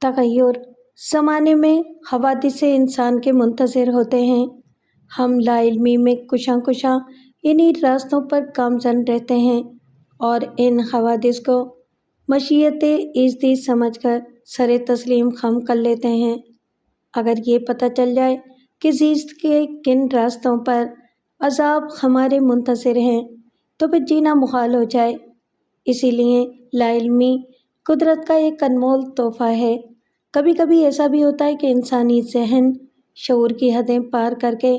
تغیر زمانے میں حوادث سے انسان کے منتظر ہوتے ہیں۔ ہم لا علمی میں کشاں کشاں انہی راستوں پر گامزن رہتے ہیں اور ان حوادث کو مشیت ایزدی سمجھ کر سر تسلیم خم کر لیتے ہیں۔ اگر یہ پتہ چل جائے کہ زیست کے کن راستوں پر عذاب ہمارے منتظر ہیں تو پھر جینا محال ہو جائے۔ اسی لیے لا علمی قدرت کا ایک انمول تحفہ ہے۔ کبھی کبھی ایسا بھی ہوتا ہے کہ انسانی ذہن شعور کی حدیں پار کر کے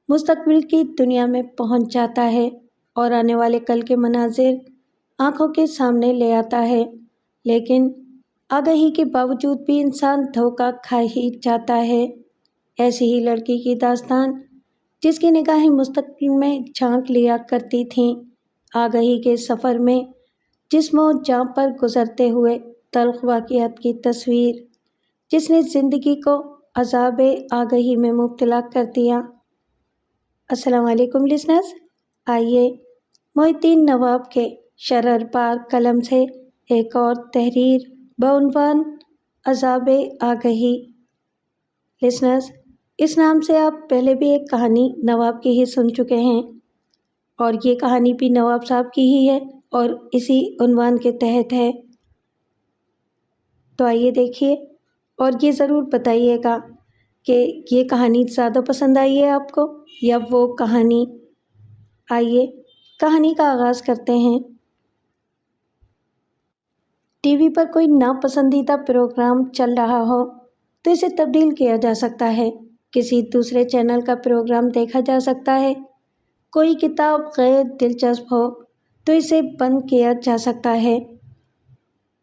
مستقبل کی دنیا میں پہنچ جاتا ہے اور آنے والے کل کے مناظر آنکھوں کے سامنے لے آتا ہے، لیکن آگہی کے باوجود بھی انسان دھوکہ کھا ہی جاتا ہے۔ ایسی ہی لڑکی کی داستان جس کی نگاہیں مستقبل میں جھانک لیا کرتی تھیں، آگہی کے سفر میں جسم و جاں پر گزرتے ہوئے تلخ واقعات کی تصویر جس نے زندگی کو عذاب آگہی میں مبتلا کر دیا۔ السلام علیکم لسنرز، آئیے محی الدین نواب کے شرر پار قلم سے ایک اور تحریر بعنوان عذاب آگہی۔ لسنرز، اس نام سے آپ پہلے بھی ایک کہانی نواب کی ہی سن چکے ہیں اور یہ کہانی بھی نواب صاحب کی ہی ہے اور اسی عنوان کے تحت ہے۔ تو آئیے دیکھیے اور یہ ضرور بتائیے گا کہ یہ کہانی زیادہ پسند آئی ہے آپ کو یا وہ کہانی۔ آئیے کہانی کا آغاز کرتے ہیں۔ ٹی وی پر کوئی ناپسندیدہ پروگرام چل رہا ہو تو اسے تبدیل کیا جا سکتا ہے، کسی دوسرے چینل کا پروگرام دیکھا جا سکتا ہے۔ کوئی کتاب غیر دلچسپ ہو تو اسے بند کیا جا سکتا ہے،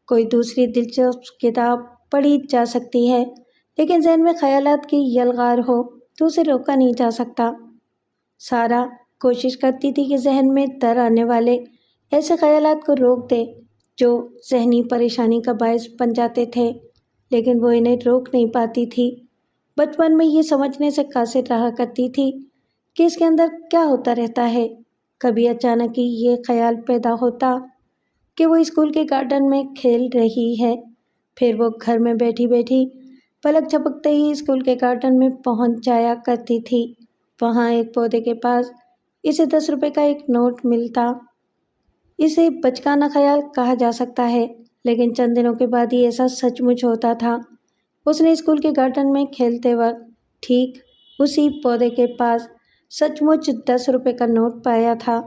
کوئی دوسری دلچسپ کتاب پڑھی جا سکتی ہے، لیکن ذہن میں خیالات کی یلغار ہو تو اسے روکا نہیں جا سکتا۔ سارا کوشش کرتی تھی کہ ذہن میں در آنے والے ایسے خیالات کو روک دے جو ذہنی پریشانی کا باعث بن جاتے تھے، لیکن وہ انہیں روک نہیں پاتی تھی۔ بچپن میں یہ سمجھنے سے قاصر رہا کرتی تھی کہ اس کے اندر کیا ہوتا رہتا ہے۔ کبھی اچانک ہی یہ خیال پیدا ہوتا کہ وہ اسکول کے گارڈن میں کھیل رہی ہے، پھر وہ گھر میں بیٹھی بیٹھی پلک جھپکتے ہی اسکول کے گارڈن میں پہنچ جایا کرتی تھی۔ وہاں ایک پودے کے پاس اسے 10 روپے کا ایک نوٹ ملتا۔ اسے بچگانہ خیال کہا جا سکتا ہے، لیکن چند دنوں کے بعد ہی ایسا سچ مچ ہوتا تھا۔ اس نے اسکول کے گارڈن میں کھیلتے وقت ٹھیک اسی پودے کے پاس سچ مچ 10 روپے کا نوٹ پایا تھا۔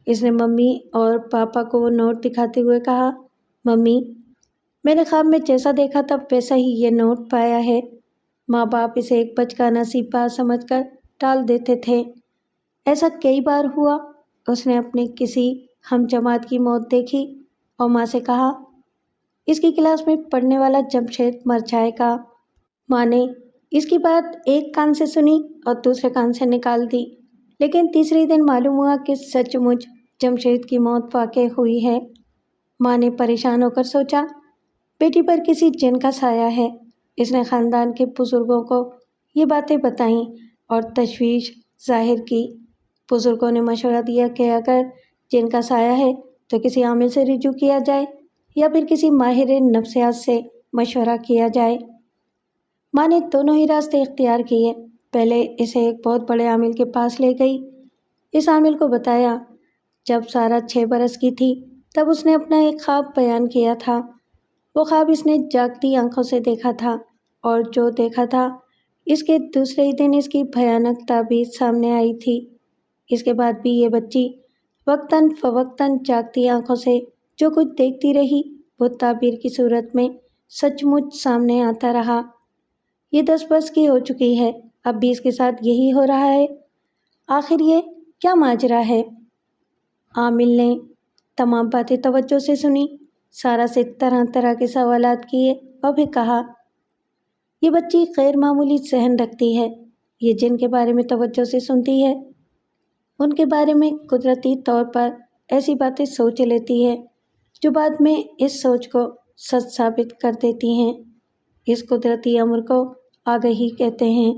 اس نے ممی اور پاپا کو وہ نوٹ دکھاتے ہوئے کہا، ممی، میں نے خواب میں جیسا دیکھا تھا ویسا ہی یہ نوٹ پایا ہے۔ ماں باپ اسے ایک بچگانہ سی بات سمجھ کر ٹال دیتے تھے۔ ایسا کئی بار ہوا۔ اس نے اپنے کسی ہم جماعت کی موت دیکھی اور ماں سے کہا، اس کی کلاس میں پڑھنے والا جمشید مر جائے گا۔ ماں نے اس کی بات ایک کان سے سنی اور دوسرے کان سے نکال دی، لیکن تیسرے دن معلوم ہوا کہ سچ مچ جمشید کی موت واقع ہوئی ہے۔ ماں نے پریشان ہو کر سوچا، بیٹی پر کسی جن کا سایہ ہے۔ اس نے خاندان کے بزرگوں کو یہ باتیں بتائیں اور تشویش ظاہر کی۔ بزرگوں نے مشورہ دیا کہ اگر جن کا سایہ ہے تو کسی عامل سے رجوع کیا جائے یا پھر کسی ماہر نفسیات سے مشورہ کیا جائے۔ ماں نے دونوں ہی راستے اختیار کیے۔ پہلے اسے ایک بہت بڑے عامل کے پاس لے گئی۔ اس عامل کو بتایا، جب سارا 6 برس کی تھی تب اس نے اپنا ایک خواب بیان کیا تھا۔ وہ خواب اس نے جاگتی آنکھوں سے دیکھا تھا اور جو دیکھا تھا اس کے دوسرے ہی دن اس کی بھیانک تعبیر سامنے آئی تھی۔ اس کے بعد بھی یہ بچی وقتاً فوقتاً جاگتی آنکھوں سے جو کچھ دیکھتی رہی وہ تعبیر کی صورت میں سچ مچ سامنے آتا رہا۔ یہ 10 برس کی ہو چکی ہے، اب بھی اس کے ساتھ یہی ہو رہا ہے۔ آخر یہ کیا ماجرا ہے؟ عامل نے تمام باتیں توجہ سے سنی، سارا سے طرح طرح کے سوالات کیے اور پھر کہا، یہ بچی غیر معمولی ذہن رکھتی ہے، یہ جن کے بارے میں توجہ سے سنتی ہے ان کے بارے میں قدرتی طور پر ایسی باتیں سوچ لیتی ہے جو بعد میں اس سوچ کو سچ ثابت کر دیتی ہیں۔ اس قدرتی امر کو آگہی کہتے ہیں۔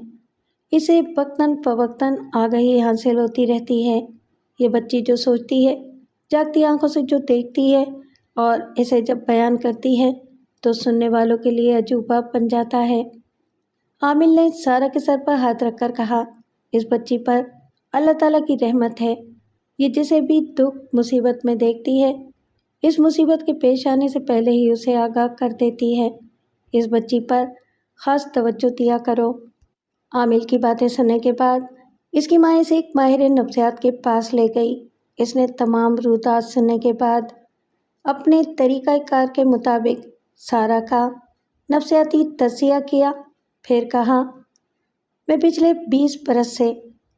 اسے وقتاً فوقتاً آگہی حاصل ہوتی رہتی ہے۔ یہ بچی جو سوچتی ہے، جاگتی آنکھوں سے جو دیکھتی ہے اور اسے جب بیان کرتی ہے تو سننے والوں کے لیے عجوبہ بن جاتا ہے۔ عامل نے سارہ کے سر پر ہاتھ رکھ کر کہا، اس بچی پر اللہ تعالیٰ کی رحمت ہے، یہ جسے بھی دکھ مصیبت میں دیکھتی ہے اس مصیبت کے پیش آنے سے پہلے ہی اسے آگاہ کر دیتی ہے۔ اس بچی پر خاص توجہ دیا کرو۔ عامل کی باتیں سننے کے بعد اس کی ماں اسے ایک ماہر نفسیات کے پاس لے گئی۔ اس نے تمام روتات سننے کے بعد اپنے طریقہ کار کے مطابق سارہ کا نفسیاتی تجزیہ کیا، پھر کہا، میں پچھلے 20 برس سے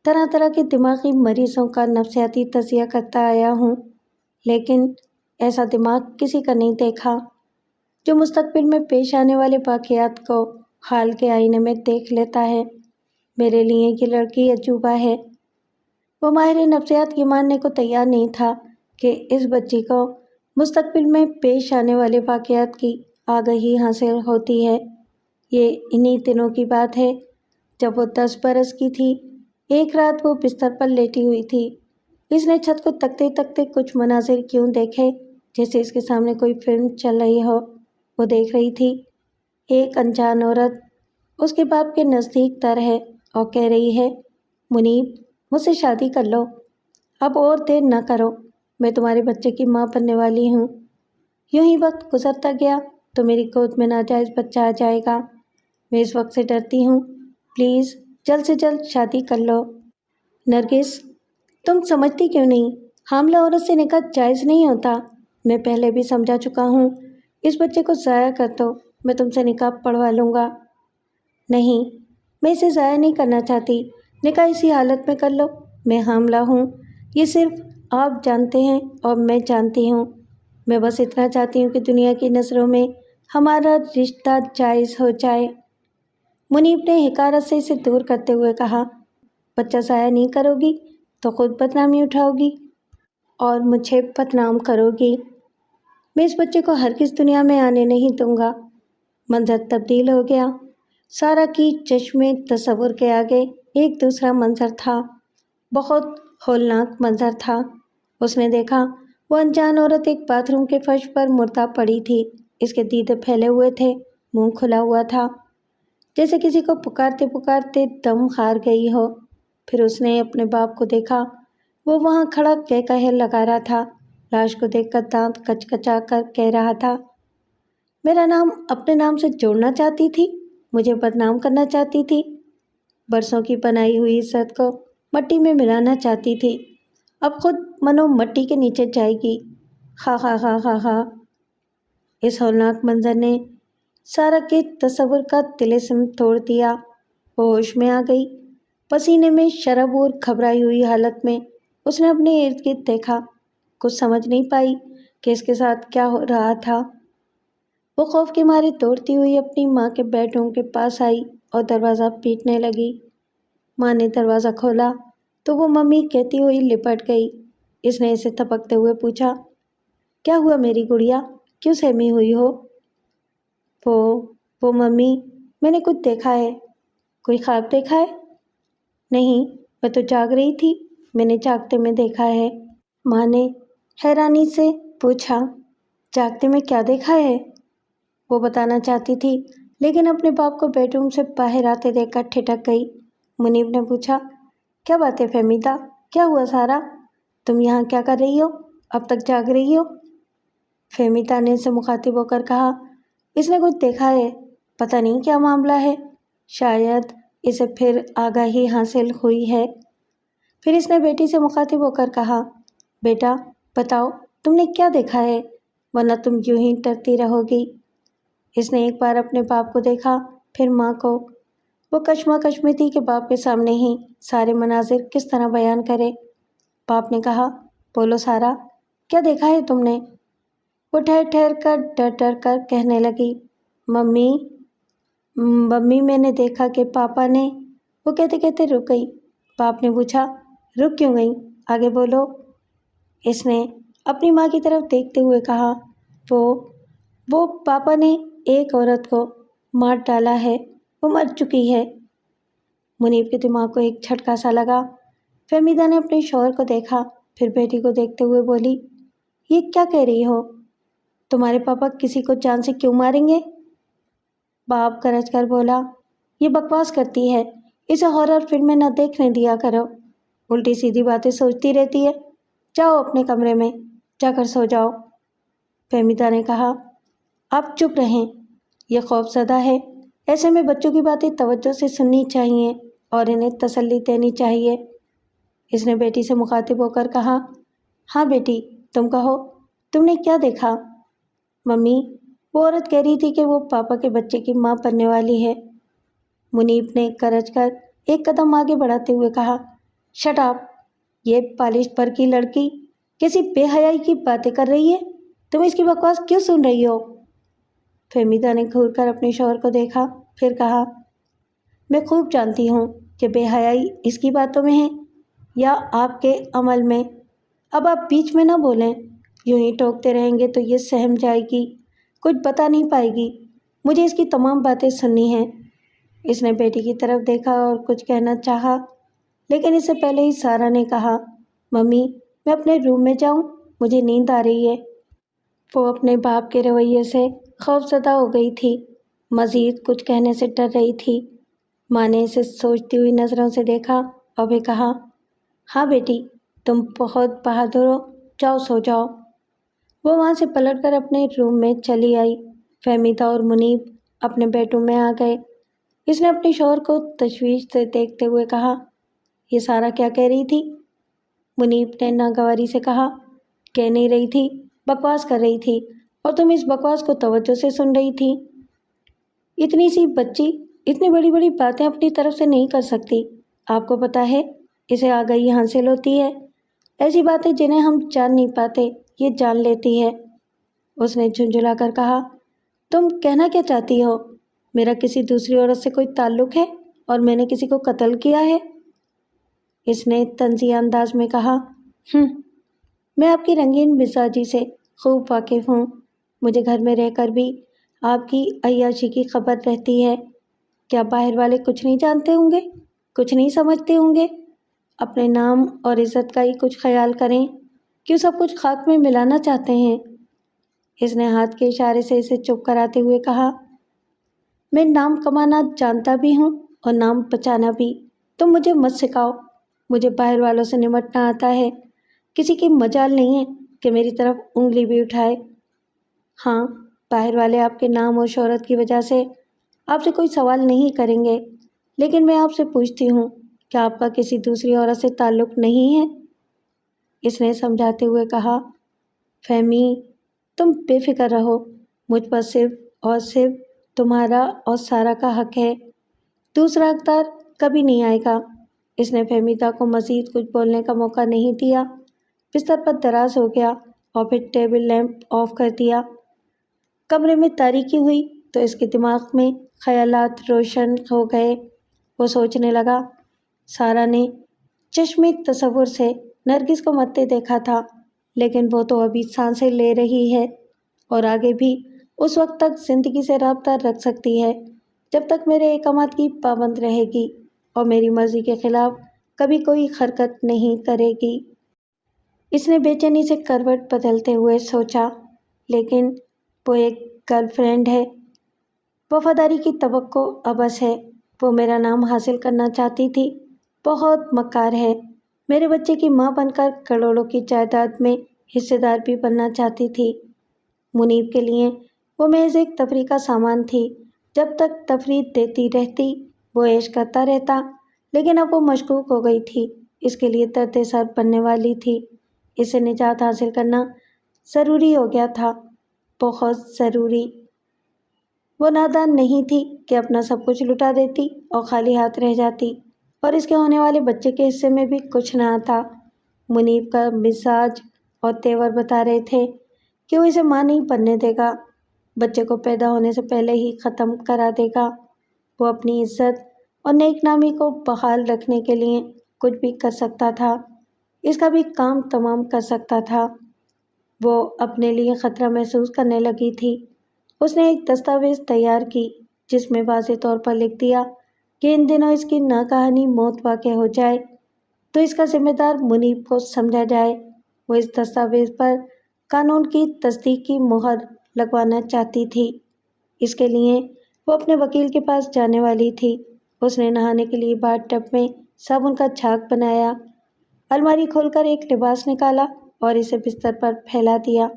طرح طرح کے دماغی مریضوں کا نفسیاتی تجزیہ کرتا آیا ہوں، لیکن ایسا دماغ کسی کا نہیں دیکھا جو مستقبل میں پیش آنے والے واقعات کو حال کے آئینے میں دیکھ لیتا ہے۔ میرے لیے یہ لڑکی عجوبہ ہے۔ وہ ماہر نفسیات یہ ماننے کو تیار نہیں تھا کہ اس بچی کو مستقبل میں پیش آنے والے واقعات کی آگاہی حاصل ہوتی ہے۔ یہ انہی دنوں کی بات ہے جب وہ 10 برس کی تھی۔ ایک رات وہ بستر پر لیٹی ہوئی تھی۔ اس نے چھت کو تکتے تکتے کچھ مناظر کیوں دیکھے جیسے اس کے سامنے کوئی فلم چل رہی ہو۔ وہ دیکھ رہی تھی ایک انجان عورت اس کے باپ کے نزدیک تر ہے اور کہہ رہی ہے، منیب، مجھ سے شادی کر لو، اب اور دیر نہ کرو، میں تمہارے بچے کی ماں بننے والی ہوں۔ یوں ہی وقت گزرتا گیا تو میری گود میں ناجائز بچہ آ جائے گا۔ میں اس وقت سے ڈرتی ہوں، پلیز جلد سے جلد شادی کر لو۔ نرگس، تم سمجھتی کیوں نہیں؟ حاملہ عورت سے نکاح جائز نہیں ہوتا۔ میں پہلے بھی سمجھا چکا ہوں، اس بچے کو ضائع کر دو، میں تم سے نکاح پڑھوا لوں گا۔ نہیں، میں اسے ضائع نہیں کرنا چاہتی، نکاح اسی حالت میں کر لو، میں حاملہ ہوں، یہ صرف آپ جانتے ہیں اور میں جانتی ہوں۔ میں بس اتنا چاہتی ہوں کہ دنیا کی نظروں میں ہمارا رشتہ جائز ہو جائے۔ منیب نے حقارت سے اسے دور کرتے ہوئے کہا، بچہ ضائع نہیں کرو گی تو خود بدنامی اٹھاؤ گی اور مجھے بدنام کرو گی۔ میں اس بچے کو ہرگز دنیا میں آنے نہیں دوں گا۔ منظر تبدیل ہو گیا۔ سارہ کی چشمے تصور کے آگے ایک دوسرا منظر تھا، بہت ہولناک منظر تھا۔ اس نے دیکھا وہ انجان عورت ایک باتھ روم کے فرش پر مردہ پڑی تھی۔ اس کے دیدے پھیلے ہوئے تھے، منہ کھلا ہوا تھا، جیسے کسی کو پکارتے پکارتے دم ہار گئی ہو۔ پھر اس نے اپنے باپ کو دیکھا، وہ وہاں کھڑا کہہ لگا رہا تھا، لاش کو دیکھ کر دانت کچکچا کر کہہ رہا تھا، میرا نام اپنے نام سے جوڑنا چاہتی تھی، مجھے بدنام کرنا چاہتی تھی، برسوں کی بنائی ہوئی عزت کو مٹی میں ملانا چاہتی تھی، اب خود منو مٹی کے نیچے جائے گی۔ خا خا خا خا خا۔ اس ہولناک منظر نے سارہ کے تصور کا طلسم توڑ دیا۔ وہ ہوش میں آ گئی۔ پسینے میں شراب اور گھبرائی ہوئی حالت میں اس نے اپنے ارد گرد دیکھا، کچھ سمجھ نہیں پائی کہ اس کے ساتھ کیا ہو رہا تھا۔ وہ خوف کے مارے دوڑتی ہوئی اپنی ماں کے بیڈ روم کے پاس آئی اور دروازہ پیٹنے لگی۔ ماں نے دروازہ کھولا تو وہ ممی کہتی ہوئی لپٹ گئی۔ اس نے اسے تھپکتے ہوئے پوچھا، کیا ہوا میری گڑیا، کیوں سہمی ہوئی ہو؟ وہ ممی، میں نے کچھ دیکھا ہے۔ کوئی خواب دیکھا ہے؟ نہیں، میں تو جاگ رہی تھی، میں نے جاگتے میں دیکھا ہے۔ ماں نے حیرانی سے پوچھا، جاگتے میں کیا دیکھا ہے؟ وہ بتانا چاہتی تھی لیکن اپنے باپ کو بیڈ روم سے باہر آتے دیکھ کر ٹھٹک گئی۔ منیب نے پوچھا، کیا بات ہے فہمیدہ، کیا ہوا سارہ؟ تم یہاں کیا کر رہی ہو؟ اب تک جاگ رہی ہو؟ فہمیدہ نے اسے مخاطب ہو کر کہا، اس نے کچھ دیکھا ہے، پتہ نہیں کیا معاملہ ہے، شاید اسے پھر آگاہی حاصل ہوئی ہے۔ پھر اس نے بیٹی سے مخاطب ہو کر کہا، بیٹا بتاؤ تم نے کیا دیکھا ہے، ورنہ تم یوں ہی ڈرتی رہو گی۔ اس نے ایک بار اپنے باپ کو دیکھا، پھر ماں کو۔ وہ کشمکش میں تھی کہ باپ کے سامنے ہی سارے مناظر کس طرح بیان کرے۔ باپ نے کہا، بولو سارہ، کیا دیکھا ہے تم نے؟ وہ ٹھہر ٹھہر کر ڈر ڈر کر کہنے لگی، ممی میں نے دیکھا کہ پاپا نے۔ وہ کہتے کہتے رک گئی۔ باپ نے پوچھا، رک کیوں گئی، آگے بولو۔ اس نے اپنی ماں کی طرف دیکھتے ہوئے کہا، وہ پاپا نے ایک عورت کو مار ڈالا ہے، وہ مر چکی ہے۔ منیب کے دماغ کو ایک جھٹکا سا لگا۔ فہمیدہ نے اپنے شوہر کو دیکھا، پھر بیٹی کو دیکھتے ہوئے بولی، یہ کیا کہہ رہی ہو؟ تمہارے پاپا کسی کو جان سے کیوں ماریں گے؟ باپ گرج کر بولا، یہ بکواس کرتی ہے، اسے ہارر فلمیں نہ دیکھنے دیا کرو، الٹی سیدھی باتیں سوچتی رہتی ہے، جاؤ اپنے کمرے میں جا کر سو جاؤ۔ فہمیدہ نے کہا، آپ چپ رہیں، یہ خوف زدہ ہے، ایسے میں بچوں کی باتیں توجہ سے سننی چاہیے اور انہیں تسلی دینی چاہیے۔ اس نے بیٹی سے مخاطب ہو کر کہا، ہاں بیٹی تم کہو، تم نے کیا دیکھا؟ ممی، وہ عورت کہہ رہی تھی کہ وہ پاپا کے بچے کی ماں بننے والی ہے۔ منیب نے گرج کر ایک قدم آگے بڑھاتے ہوئے کہا، شٹ اپ، یہ پالش پر کی لڑکی کیسی بے حیائی کی باتیں کر رہی ہے، تم اس کی بکواس کیوں سن رہی ہو؟ فہمیدہ نے گھور کر اپنے شوہر کو دیکھا، پھر کہا، میں خوب جانتی ہوں کہ بے حیائی اس کی باتوں میں ہے یا آپ کے عمل میں، اب آپ بیچ میں نہ بولیں، یوں ہی ٹوکتے رہیں گے تو یہ سہم جائے گی، کچھ بتا نہیں پائے گی، مجھے اس کی تمام باتیں سننی ہیں۔ اس نے بیٹی کی طرف دیکھا اور کچھ کہنا چاہا، لیکن اس سے پہلے ہی سارا نے کہا، ممی میں اپنے روم میں جاؤں، مجھے نیند آ رہی ہے۔ وہ اپنے باپ کے رویے سے خوف زدہ ہو گئی تھی، مزید کچھ کہنے سے ڈر رہی تھی۔ ماں نے اسے سوچتی ہوئی نظروں سے دیکھا اور بھی کہا، ہاں بیٹی تم بہت بہادر ہو، جاؤ سو جاؤ۔ وہ وہاں سے پلٹ کر اپنے روم میں چلی آئی۔ فہمیدہ اور منیب اپنے بیڈ روم میں آ گئے۔ اس نے اپنے شوہر کو تشویش سے دیکھتے ہوئے کہا، یہ سارا کیا کہہ رہی تھی؟ منیب نے ناگواری سے کہا، کہہ نہیں رہی تھی، بکواس کر رہی تھی، اور تم اس بکواس کو توجہ سے سن رہی تھی۔ اتنی سی بچی اتنی بڑی بڑی باتیں اپنی طرف سے نہیں کر سکتی، آپ کو پتہ ہے اسے آگاہی حاصل ہوتی ہے، ایسی باتیں جنہیں ہم جان نہیں پاتے یہ جان لیتی ہے۔ اس نے جھنجھلا کر کہا، تم کہنا کیا چاہتی ہو؟ میرا کسی دوسری عورت سے کوئی تعلق ہے اور میں نے کسی کو قتل کیا ہے؟ اس نے طنزیہ انداز میں کہا، میں آپ کی رنگین مزاجی سے خوب واقف ہوں، مجھے گھر میں رہ کر بھی آپ کی عیاشی کی خبر رہتی ہے، کیا باہر والے کچھ نہیں جانتے ہوں گے، کچھ نہیں سمجھتے ہوں گے؟ اپنے نام اور عزت کا ہی کچھ خیال کریں، کیوں سب کچھ خاک میں ملانا چاہتے ہیں؟ اس نے ہاتھ کے اشارے سے اسے چپ کراتے ہوئے کہا، میں نام کمانا جانتا بھی ہوں اور نام بچانا بھی، تم مجھے مت سکھاؤ، مجھے باہر والوں سے نمٹنا آتا ہے، کسی کی مجال نہیں ہے کہ میری طرف انگلی بھی اٹھائے۔ ہاں، باہر والے آپ کے نام اور شہرت کی وجہ سے آپ سے کوئی سوال نہیں کریں گے، لیکن میں آپ سے پوچھتی ہوں، کیا آپ کا کسی دوسری عورت سے تعلق نہیں ہے؟ اس نے سمجھاتے ہوئے کہا، فہمی تم بے فکر رہو، مجھ پر صرف اور صرف تمہارا اور سارا کا حق ہے، دوسرا حقدار کبھی نہیں آئے گا۔ اس نے فہمیدہ کو مزید کچھ بولنے کا موقع نہیں دیا، بستر پر دراز ہو گیا اور پھر ٹیبل لیمپ آف کر دیا۔ کمرے میں تاریکی ہوئی تو اس کے دماغ میں خیالات روشن ہو گئے۔ وہ سوچنے لگا، سارا نے چشمے تصور سے نرگس کو مرتے دیکھا تھا، لیکن وہ تو ابھی سانسیں لے رہی ہے اور آگے بھی اس وقت تک زندگی سے رابطہ رکھ سکتی ہے جب تک میرے احکامات کی پابند رہے گی اور میری مرضی کے خلاف کبھی کوئی حرکت نہیں کرے گی۔ اس نے بے چینی سے کروٹ بدلتے ہوئے سوچا، لیکن وہ ایک گرل فرینڈ ہے، وفاداری کی توقع ابس ہے، وہ میرا نام حاصل کرنا چاہتی تھی، بہت مکار ہے، میرے بچے کی ماں بن کر کروڑوں کی جائیداد میں حصے دار بھی بننا چاہتی تھی۔ منیب کے لیے وہ محض ایک تفریح کا سامان تھی، جب تک تفریح دیتی رہتی وہ عیش کرتا رہتا، لیکن اب وہ مشکوک ہو گئی تھی، اس کے لیے درد سر بننے والی تھی، اس سے نجات حاصل کرنا ضروری ہو گیا تھا، بہت ضروری۔ وہ نادان نہیں تھی کہ اپنا سب کچھ لٹا دیتی اور خالی ہاتھ رہ جاتی اور اس کے ہونے والے بچے کے حصے میں بھی کچھ نہ آتا۔ منیب کا مزاج اور تیور بتا رہے تھے کہ وہ اسے ماں نہیں بننے دے گا، بچے کو پیدا ہونے سے پہلے ہی ختم کرا دے گا۔ وہ اپنی عزت اور نیک نامی کو بحال رکھنے کے لیے کچھ بھی کر سکتا تھا، اس کا بھی کام تمام کر سکتا تھا۔ وہ اپنے لیے خطرہ محسوس کرنے لگی تھی۔ اس نے ایک دستاویز تیار کی جس میں واضح طور پر لکھ دیا کہ ان دنوں اس کی ناگہانی موت واقع ہو جائے تو اس کا ذمہ دار منیب کو سمجھا جائے۔ وہ اس دستاویز پر قانون کی تصدیق کی مہر لگوانا چاہتی تھی۔ اس کے لیے وہ اپنے وکیل کے پاس جانے والی تھی۔ اس نے نہانے کے لیے باتھ ٹب میں صابن کا جھاگ بنایا، الماری کھول کر ایک لباس نکالا اور اسے بستر پر پھیلا دیا،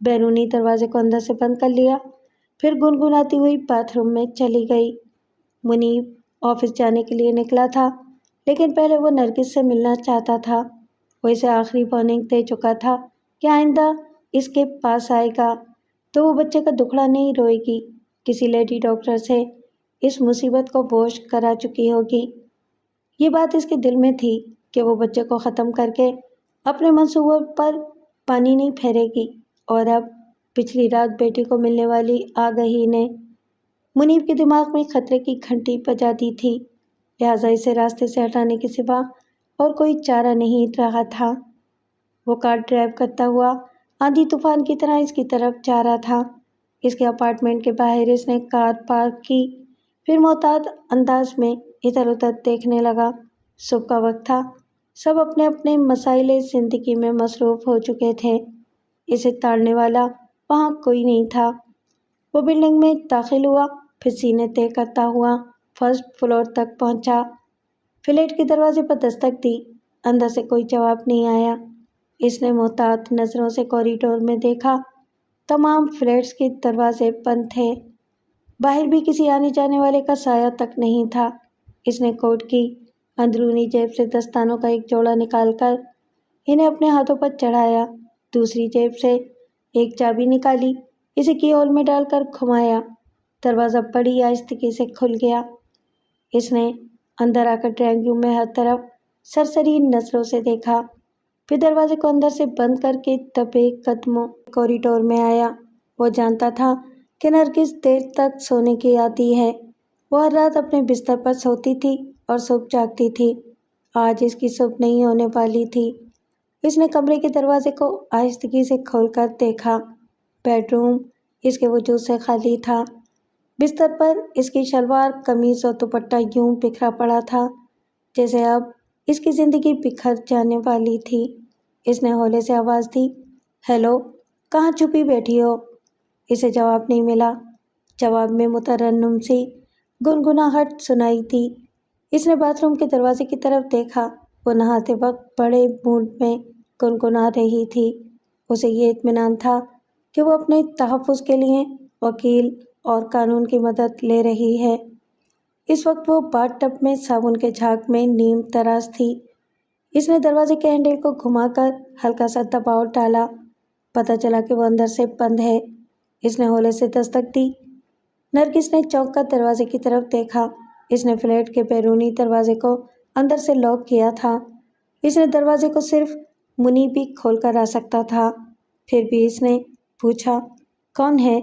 بیرونی دروازے کو اندر سے بند کر لیا، پھر گنگناتی ہوئی باتھ روم میں چلی گئی۔ منیب آفس جانے کے لیے نکلا تھا، لیکن پہلے وہ نرگس سے ملنا چاہتا تھا۔ وہ اسے آخری وارننگ دے چکا تھا کہ آئندہ اس کے پاس آئے گا تو وہ بچے کا دکھڑا نہیں روئے گی، کسی لیڈی ڈاکٹر سے اس مصیبت کو بوش کرا چکی ہوگی۔ یہ بات اس کے دل میں تھی کہ وہ بچے کو ختم کر کے اپنے منصوبوں پر پانی نہیں پھیرے گی، اور اب پچھلی رات بیٹی کو ملنے والی آگہی نے منیب کے دماغ میں خطرے کی گھنٹی بجا دی تھی، لہٰذا اسے راستے سے ہٹانے کے سوا اور کوئی چارہ نہیں رہا تھا۔ وہ کار ڈرائیو کرتا ہوا آندھی طوفان کی طرح اس کی طرف جا رہا تھا۔ اس کے اپارٹمنٹ کے باہر اس نے کار پارک کی، پھر محتاط انداز میں ادھر ادھر دیکھنے لگا۔ صبح کا وقت تھا، سب اپنے اپنے مسائل زندگی میں مصروف ہو چکے تھے، اسے تاڑنے والا وہاں کوئی نہیں تھا۔ وہ بلڈنگ میں داخل ہوا، پھر سینے طے کرتا ہوا فرسٹ فلور تک پہنچا، فلیٹ کے دروازے پر دستک دی، اندر سے کوئی جواب نہیں آیا۔ اس نے محتاط نظروں سے کوریڈور میں دیکھا، تمام فلیٹس کے دروازے بند تھے، باہر بھی کسی آنے جانے والے کا سایہ تک نہیں تھا۔ اس نے کوٹ کی اندرونی جیب سے دستانوں کا ایک جوڑا نکال کر انہیں اپنے ہاتھوں پر چڑھایا، دوسری جیب سے ایک چابی نکالی، اسے کی ہول میں ڈال کر گھمایا، دروازہ بڑی آہستگی سے کھل گیا۔ اس نے اندر آ کر ڈرائنگ روم میں ہر طرف سرسری نظروں سے دیکھا، پھر دروازے کو اندر سے بند کر کے دبے قدموں کوریڈور میں آیا۔ وہ جانتا تھا کہ نرگس دیر تک سونے کی عادی ہے، وہ ہر رات اپنے بستر پر سوتی تھی اور صبح جاگتی تھی۔ آج اس کی صبح نہیں ہونے والی تھی۔ اس نے کمرے کے دروازے کو آہستگی سے کھول کر دیکھا، بیڈ روم اس کے وجود سے خالی تھا، بستر پر اس کی شلوار قمیض اور دوپٹہ یوں بکھرا پڑا تھا جیسے اب اس کی زندگی بکھر جانے والی تھی۔ اس نے ہولے سے آواز دی، ہیلو، کہاں چھپی بیٹھی ہو؟ اسے جواب نہیں ملا، جواب میں مترنم سی گنگناہٹ سنائی دی۔ اس نے باتھ روم کے دروازے کی طرف دیکھا، وہ نہاتے وقت بڑے موڈ میں گنگنا رہی تھی۔ اسے یہ اطمینان تھا کہ وہ اپنے تحفظ کے لیے وکیل اور قانون کی مدد لے رہی ہے۔ اس وقت وہ باتھ ٹب میں صابن کے جھاگ میں نیم تراش تھی۔ اس نے دروازے کے ہینڈل کو گھما کر ہلکا سا دباؤ ڈالا، پتہ چلا کہ وہ اندر سے بند ہے۔ اس نے ہولے سے دستک دی، نرگس نے چونک کر دروازے کی طرف دیکھا۔ اس نے فلیٹ کے بیرونی دروازے کو اندر سے لاک کیا تھا، اس نے دروازے کو صرف منیب بھی کھول کر آ سکتا تھا۔ پھر بھی اس نے پوچھا، کون ہے؟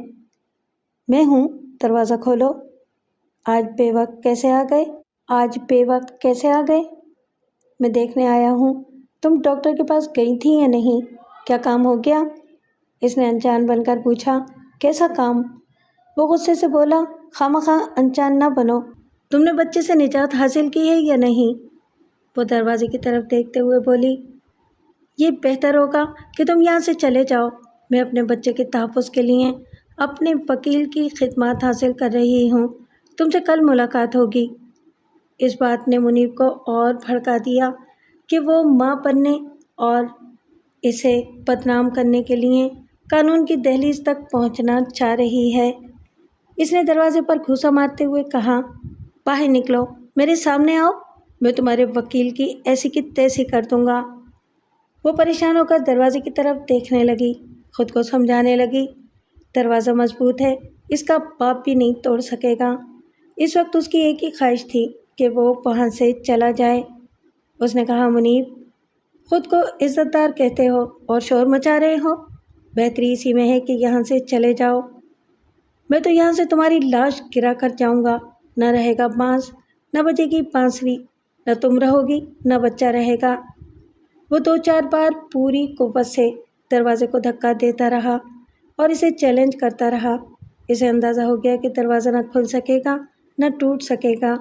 میں ہوں، دروازہ کھولو۔ آج بے وقت کیسے آ گئے؟ میں دیکھنے آیا ہوں، تم ڈاکٹر کے پاس گئی تھی یا نہیں؟ کیا کام ہو گیا؟ اس نے انجان بن کر پوچھا، کیسا کام؟ وہ غصے سے بولا، خواہ انجان نہ بنو، تم نے بچے سے نجات حاصل کی ہے یا نہیں؟ وہ دروازے کی طرف دیکھتے ہوئے بولی، یہ بہتر ہوگا کہ تم یہاں سے چلے جاؤ، میں اپنے بچے کے تحفظ کے لیے اپنے وکیل کی خدمات حاصل کر رہی ہوں، تم سے کل ملاقات ہوگی۔ اس بات نے منیب کو اور بھڑکا دیا کہ وہ ماں بننے اور اسے بدنام کرنے کے لیے قانون کی دہلیز تک پہنچنا چاہ رہی ہے۔ اس نے دروازے پر گھوسا مارتے ہوئے کہا، باہر نکلو، میرے سامنے آؤ، میں تمہارے وکیل کی ایسی کی تیسی کر دوں گا۔ وہ پریشان ہو کر دروازے کی طرف دیکھنے لگی، خود کو سمجھانے لگی، دروازہ مضبوط ہے، اس کا باپ بھی نہیں توڑ سکے گا۔ اس وقت اس کی ایک ہی خواہش تھی کہ وہ وہاں سے چلا جائے۔ اس نے کہا، منیب، خود کو عزت دار کہتے ہو اور شور مچا رہے ہو، بہتری اسی میں ہے کہ یہاں سے چلے جاؤ، میں تو یہاں سے تمہاری لاش گرا کر جاؤں گا، نہ رہے گا بانس، نہ بجے گی بانسری، نہ تم رہو گی، نہ بچہ رہے گا۔ وہ 2-4 بار پوری قوت سے دروازے کو دھکا دیتا رہا اور اسے چیلنج کرتا رہا۔ اسے اندازہ ہو گیا کہ دروازہ نہ کھل سکے گا، نہ ٹوٹ سکے گا۔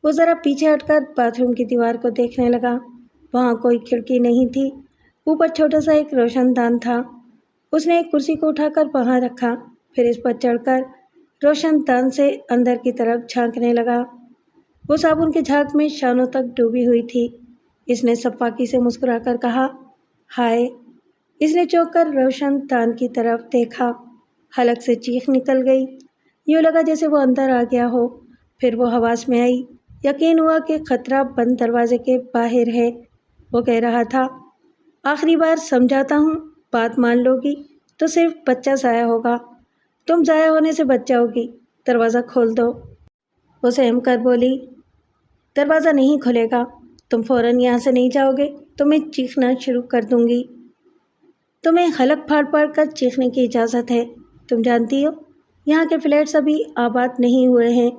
وہ ذرا پیچھے ہٹ کر باتھ روم کی دیوار کو دیکھنے لگا، وہاں کوئی کھڑکی نہیں تھی، اوپر چھوٹا سا ایک روشن دان تھا۔ اس نے ایک کرسی کو اٹھا کر وہاں رکھا، پھر اس پر چڑھ کر روشن دان سے اندر کی طرف جھانکنے لگا۔ وہ صابن کے جھاگ میں شانوں تک ڈوبی ہوئی تھی۔ اس نے سپاکی سے مسکرا کر کہا، ہائے۔ اس نے چونک کر روشن دان کی طرف دیکھا۔ حلق سے چیخ نکل گئی۔ یوں لگا جیسے وہ اندر آ گیا ہو۔ پھر وہ حواس میں آئی۔ یقین ہوا کہ خطرہ بند دروازے کے باہر ہے۔ وہ کہہ رہا تھا، آخری بار سمجھاتا ہوں، بات مان لو گی تو صرف بچہ ضائع ہوگا۔ تم ضائع ہونے سے بچ جاؤ گی۔ دروازہ کھول دو۔ وہ سہم کر بولی، دروازہ نہیں کھلے گا۔ تم فوراً یہاں سے نہیں جاؤ گے تو میں چیخنا شروع کر دوں گی۔ تمہیں حلق پھاڑ پھاڑ کر چیخنے کی اجازت ہے۔ تم جانتی ہو یہاں کے فلیٹس ابھی آباد نہیں ہوئے ہیں۔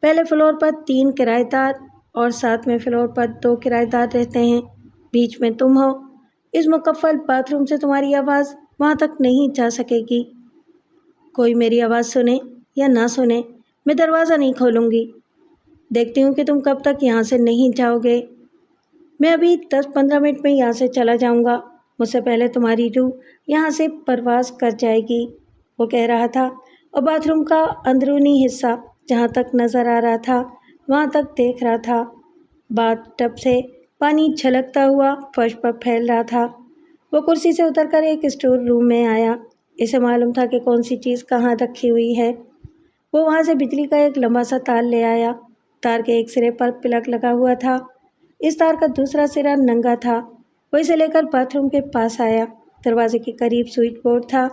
پہلے فلور پر 3 کرایہ دار اور 7ویں فلور پر 2 کرایہ دار رہتے ہیں۔ بیچ میں تم ہو۔ اس مقفل باتھ روم سے تمہاری آواز وہاں تک نہیں جا سکے گی۔ کوئی میری آواز سنے یا نہ سنے، میں دروازہ نہیں کھولوں گی۔ دیکھتی ہوں کہ تم کب تک یہاں سے نہیں جاؤ گے۔ میں ابھی 10-15 منٹ میں یہاں سے چلا جاؤں گا۔ مجھ سے پہلے تمہاری روح یہاں سے پرواز کر جائے گی۔ وہ کہہ رہا تھا اور باتھ روم کا اندرونی حصہ جہاں تک نظر آ رہا تھا وہاں تک دیکھ رہا تھا۔ باتھ ٹب سے پانی چھلکتا ہوا فرش پر پھیل رہا تھا۔ وہ کرسی سے اتر کر ایک اسٹور روم میں آیا۔ اسے معلوم تھا کہ کون سی چیز کہاں رکھی ہوئی ہے۔ وہ وہاں سے بجلی کا ایک لمبا سا تار لے آیا۔ تار کے ایک سرے پر پلگ لگا ہوا تھا۔ اس تار کا دوسرا سرا ننگا تھا۔ وہ اسے لے کر باتھ روم کے پاس آیا۔ دروازے کے قریب سوئچ بورڈ تھا۔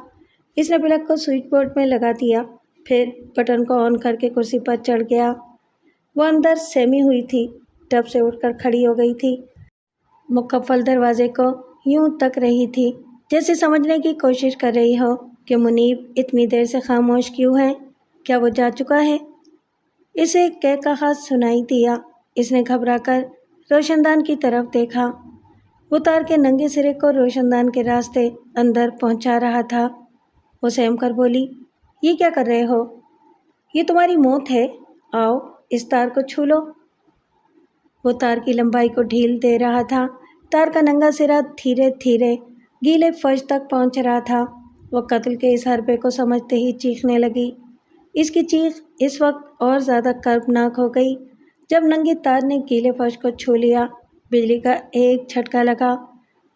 اس نے پلگ کو سوئچ بورڈ میں لگا دیا، پھر بٹن کو آن کر کے کرسی پر چڑھ گیا۔ وہ اندر سہمی ہوئی تھی، ٹب سے اٹھ کر کھڑی ہو گئی تھی۔ مقفل دروازے کو یوں تک رہی تھی جیسے سمجھنے کی کوشش کر رہی ہو کہ منیب اتنی دیر سے خاموش کیوں ہے۔ کیا وہ جا چکا ہے؟ اسے کہا سنائی دیا۔ اس نے گھبرا کر روشن دان کی طرف دیکھا۔ وہ تار کے ننگے سرے کو روشن دان کے راستے اندر پہنچا رہا تھا۔ وہ سہم کر بولی، یہ کیا کر رہے ہو؟ یہ تمہاری موت ہے۔ آؤ اس تار کو چھو لو۔ وہ تار کی لمبائی کو ڈھیل دے رہا تھا۔ تار کا ننگا سرا دھیرے دھیرے گیلے فرش تک پہنچ رہا تھا۔ وہ قتل کے اس حربے کو سمجھتے ہی چیخنے لگی۔ اس کی چیخ اس وقت اور زیادہ کربناک ہو گئی جب ننگی تار نے گیلے فرش کو چھو لیا۔ بجلی کا ایک جھٹکا لگا۔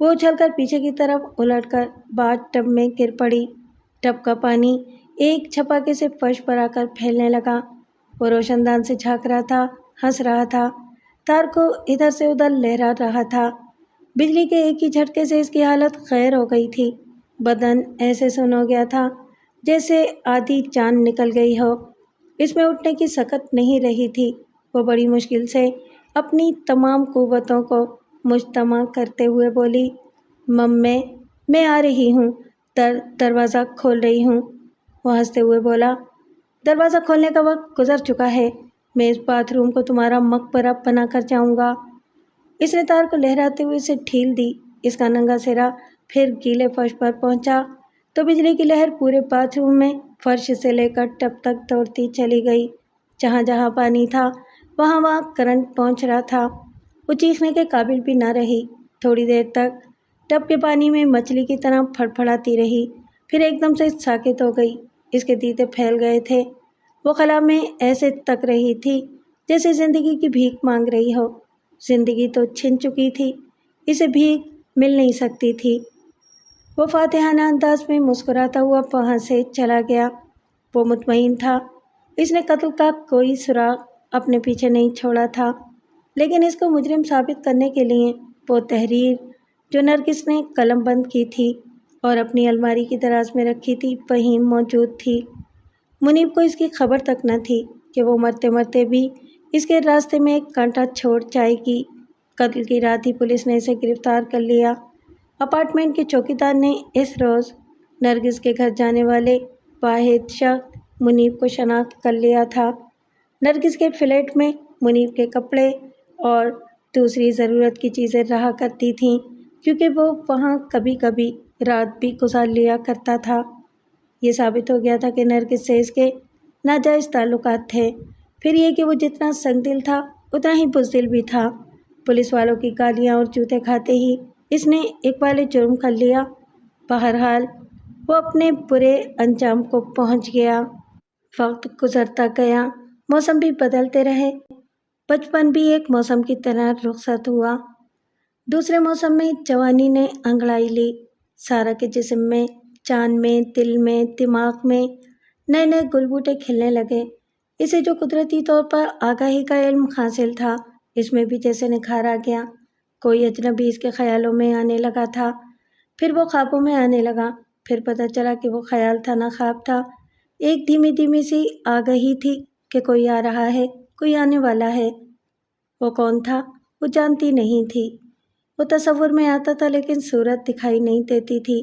وہ اچھل کر پیچھے کی طرف الٹ کر باتھ ٹب میں گر پڑی۔ ٹب کا پانی ایک چھپاکے سے فرش پر آ کر پھیلنے لگا۔ وہ روشن دان سے جھانک رہا تھا، ہنس رہا تھا، تار کو ادھر سے ادھر لہرا رہا تھا۔ بجلی کے ایک ہی جھٹکے سے اس کی حالت غیر ہو گئی تھی۔ بدن ایسے سن ہو گیا تھا جیسے آدھی جان نکل گئی ہو۔ اس میں اٹھنے کی سکت نہیں رہی تھی۔ وہ بڑی مشکل سے اپنی تمام قوتوں کو مجتمع کرتے ہوئے بولی، میں آ رہی ہوں، دروازہ کھول رہی ہوں۔ وہ ہنستے ہوئے بولا، دروازہ کھولنے کا وقت گزر چکا ہے۔ میں اس باتھ روم کو تمہارا مقبرہ بنا کر جاؤں گا۔ اس نے تار کو لہراتے ہوئے اسے ڈھیل دی۔ اس کا ننگا سرا پھر گیلے فرش پر پہنچا تو بجلی کی لہر پورے باتھ روم میں فرش سے لے کر ٹب تک دوڑتی چلی گئی۔ جہاں جہاں پانی تھا وہاں وہاں کرنٹ پہنچ رہا تھا۔ وہ چیخنے کے قابل بھی نہ رہی۔ تھوڑی دیر تک ٹب کے پانی میں مچھلی کی طرح پھڑپھڑاتی رہی، پھر ایک دم سے ساکت ہو گئی۔ اس کے دیدے پھیل گئے تھے۔ وہ خلا میں ایسے تک رہی تھی جیسے زندگی کی بھیک مانگ رہی ہو۔ زندگی تو چھن چکی تھی، اسے بھیک مل نہیں سکتی تھی۔ وہ فاتحانہ انداز میں مسکراتا ہوا وہاں سے چلا گیا۔ وہ مطمئن تھا اس نے قتل کا کوئی سراغ اپنے پیچھے نہیں چھوڑا تھا، لیکن اس کو مجرم ثابت کرنے کے لیے وہ تحریر جو نرگس نے قلم بند کی تھی اور اپنی الماری کی دراز میں رکھی تھی وہیں موجود تھی۔ منیب کو اس کی خبر تک نہ تھی کہ وہ مرتے مرتے بھی اس کے راستے میں ایک کانٹا چھوڑ جائے گی۔ قتل کی رات ہی پولیس نے اسے گرفتار کر لیا۔ اپارٹمنٹ کے چوکیدار نے اس روز نرگس کے گھر جانے والے واحد شخص منیب کو شناخت کر لیا تھا۔ نرگس کے فلیٹ میں منیب کے کپڑے اور دوسری ضرورت کی چیزیں رہا کرتی تھیں کیونکہ وہ وہاں کبھی کبھی رات بھی گزار لیا کرتا تھا۔ یہ ثابت ہو گیا تھا کہ نرگس سے اس کے ناجائز تعلقات تھے، پھر یہ کہ وہ جتنا سنگ دل تھا اتنا ہی بزدل بھی تھا۔ پولیس والوں کی گالیاں اور جوتے کھاتے ہی اس نے اقبال جرم کر لیا۔ بہرحال وہ اپنے برے انجام کو پہنچ گیا۔ وقت گزرتا گیا، موسم بھی بدلتے رہے۔ بچپن بھی ایک موسم کی طرح رخصت ہوا۔ دوسرے موسم میں جوانی نے انگڑائی لی۔ سارا کے جسم میں، جان میں، دل میں، دماغ میں نئے نئے گل بوٹے کھلنے لگے۔ اسے جو قدرتی طور پر آگاہی کا علم حاصل تھا، اس میں بھی جیسے نکھار آ گیا۔ کوئی اجنبی اس کے خیالوں میں آنے لگا تھا، پھر وہ خوابوں میں آنے لگا، پھر پتہ چلا کہ وہ خیال تھا نہ خواب تھا۔ ایک دھیمی دھیمی سی آگاہی تھی کہ کوئی آ رہا ہے، کوئی آنے والا ہے۔ وہ کون تھا، وہ جانتی نہیں تھی۔ وہ تصور میں آتا تھا لیکن صورت دکھائی نہیں دیتی تھی۔